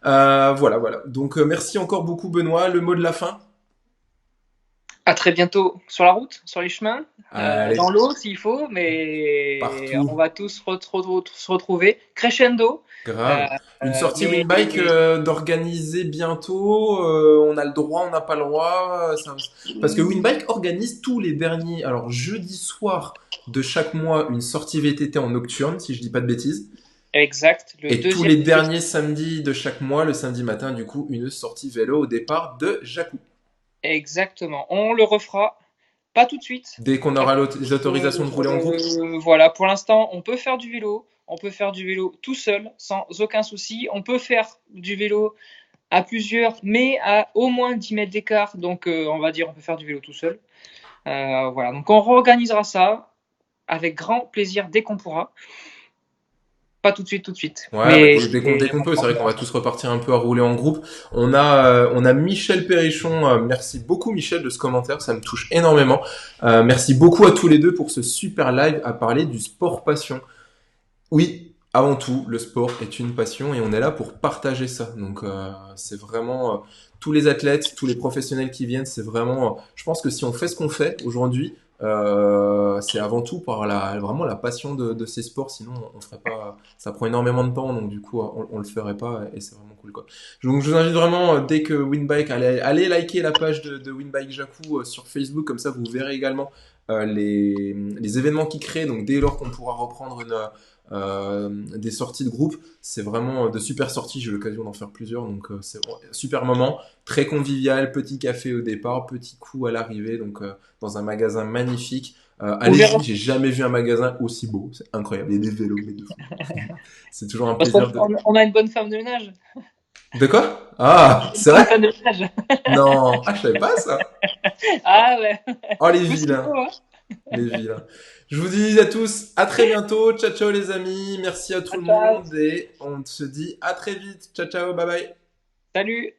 [SPEAKER 1] Voilà. Donc, merci encore beaucoup, Benoît. Le mot de la fin?
[SPEAKER 2] À très bientôt sur la route, sur les chemins,
[SPEAKER 1] Allez,
[SPEAKER 2] dans l'eau s'il faut, mais on
[SPEAKER 1] partout.
[SPEAKER 2] va tous se retrouver crescendo.
[SPEAKER 1] Grave. Une sortie
[SPEAKER 2] Mais
[SPEAKER 1] Winbike d'organiser bientôt. On a le droit, on n'a pas le droit. Parce que Winbike organise tous les derniers, alors jeudi soir de chaque mois, une sortie VTT en nocturne, si je dis pas de bêtises.
[SPEAKER 2] exact, le
[SPEAKER 1] Et tous
[SPEAKER 2] deuxième
[SPEAKER 1] les derniers samedis de chaque mois, le samedi matin, du coup, une sortie vélo au départ de Jacou.
[SPEAKER 2] exactement. On le refera pas tout de suite.
[SPEAKER 1] Dès qu'on
[SPEAKER 2] Parce
[SPEAKER 1] aura les autorisations de rouler en groupe.
[SPEAKER 2] voilà, pour l'instant, on peut faire du vélo. On peut faire du vélo tout seul, sans aucun souci. On peut faire du vélo à plusieurs, mais à au moins 10 mètres d'écart. Donc, on va dire, on peut faire du vélo tout seul. Voilà, donc on réorganisera ça avec grand plaisir dès qu'on pourra. Pas tout de suite, tout de suite.
[SPEAKER 1] Ouais, bah,
[SPEAKER 2] Mais
[SPEAKER 1] dès qu'on peut, c'est vrai qu'on va tous repartir un peu à rouler en groupe. On a Michel Perrichon. Merci beaucoup Michel de ce commentaire, ça me touche énormément. Merci beaucoup à tous les deux pour ce super live à parler du sport passion. Oui, avant tout, le sport est une passion et on est là pour partager ça. Donc c'est vraiment tous les athlètes, tous les professionnels qui viennent, c'est vraiment. Je pense que si on fait ce qu'on fait aujourd'hui, c'est avant tout par vraiment la passion de ces sports. Sinon, on ferait pas. Ça prend énormément de temps, donc du coup, on le ferait pas et c'est vraiment cool quoi. Donc je vous invite vraiment dès que Winbike, allez liker la page de Winbike Jacou sur Facebook, comme ça vous verrez également les événements qu'il crée. Donc dès lors qu'on pourra reprendre des sorties de groupe, c'est vraiment de super sorties. J'ai eu l'occasion d'en faire plusieurs, donc c'est un super moment, très convivial, petit café au départ, petit coup à l'arrivée, donc dans un magasin magnifique.
[SPEAKER 2] on verra.
[SPEAKER 1] Allez-y, j'ai jamais vu un magasin aussi beau, c'est incroyable. Il y a des vélos, mais de fou. C'est toujours un
[SPEAKER 2] Parce qu'on
[SPEAKER 1] plaisir de.
[SPEAKER 2] on a une bonne femme de ménage.
[SPEAKER 1] De quoi? Ah,
[SPEAKER 2] Une
[SPEAKER 1] c'est
[SPEAKER 2] bonne
[SPEAKER 1] vrai?
[SPEAKER 2] femme de ménage.
[SPEAKER 1] Non, ah, je savais pas ça.
[SPEAKER 2] Ah ouais,
[SPEAKER 1] Oh les
[SPEAKER 2] tout ce qu'il
[SPEAKER 1] vilains.
[SPEAKER 2] faut, hein.
[SPEAKER 1] Les vilains. Je vous dis à tous à très bientôt. Ciao, ciao les amis. Merci à tout
[SPEAKER 2] Ciao,
[SPEAKER 1] le
[SPEAKER 2] ciao.
[SPEAKER 1] monde et on se dit à très vite. Ciao, ciao, bye bye.
[SPEAKER 2] Salut.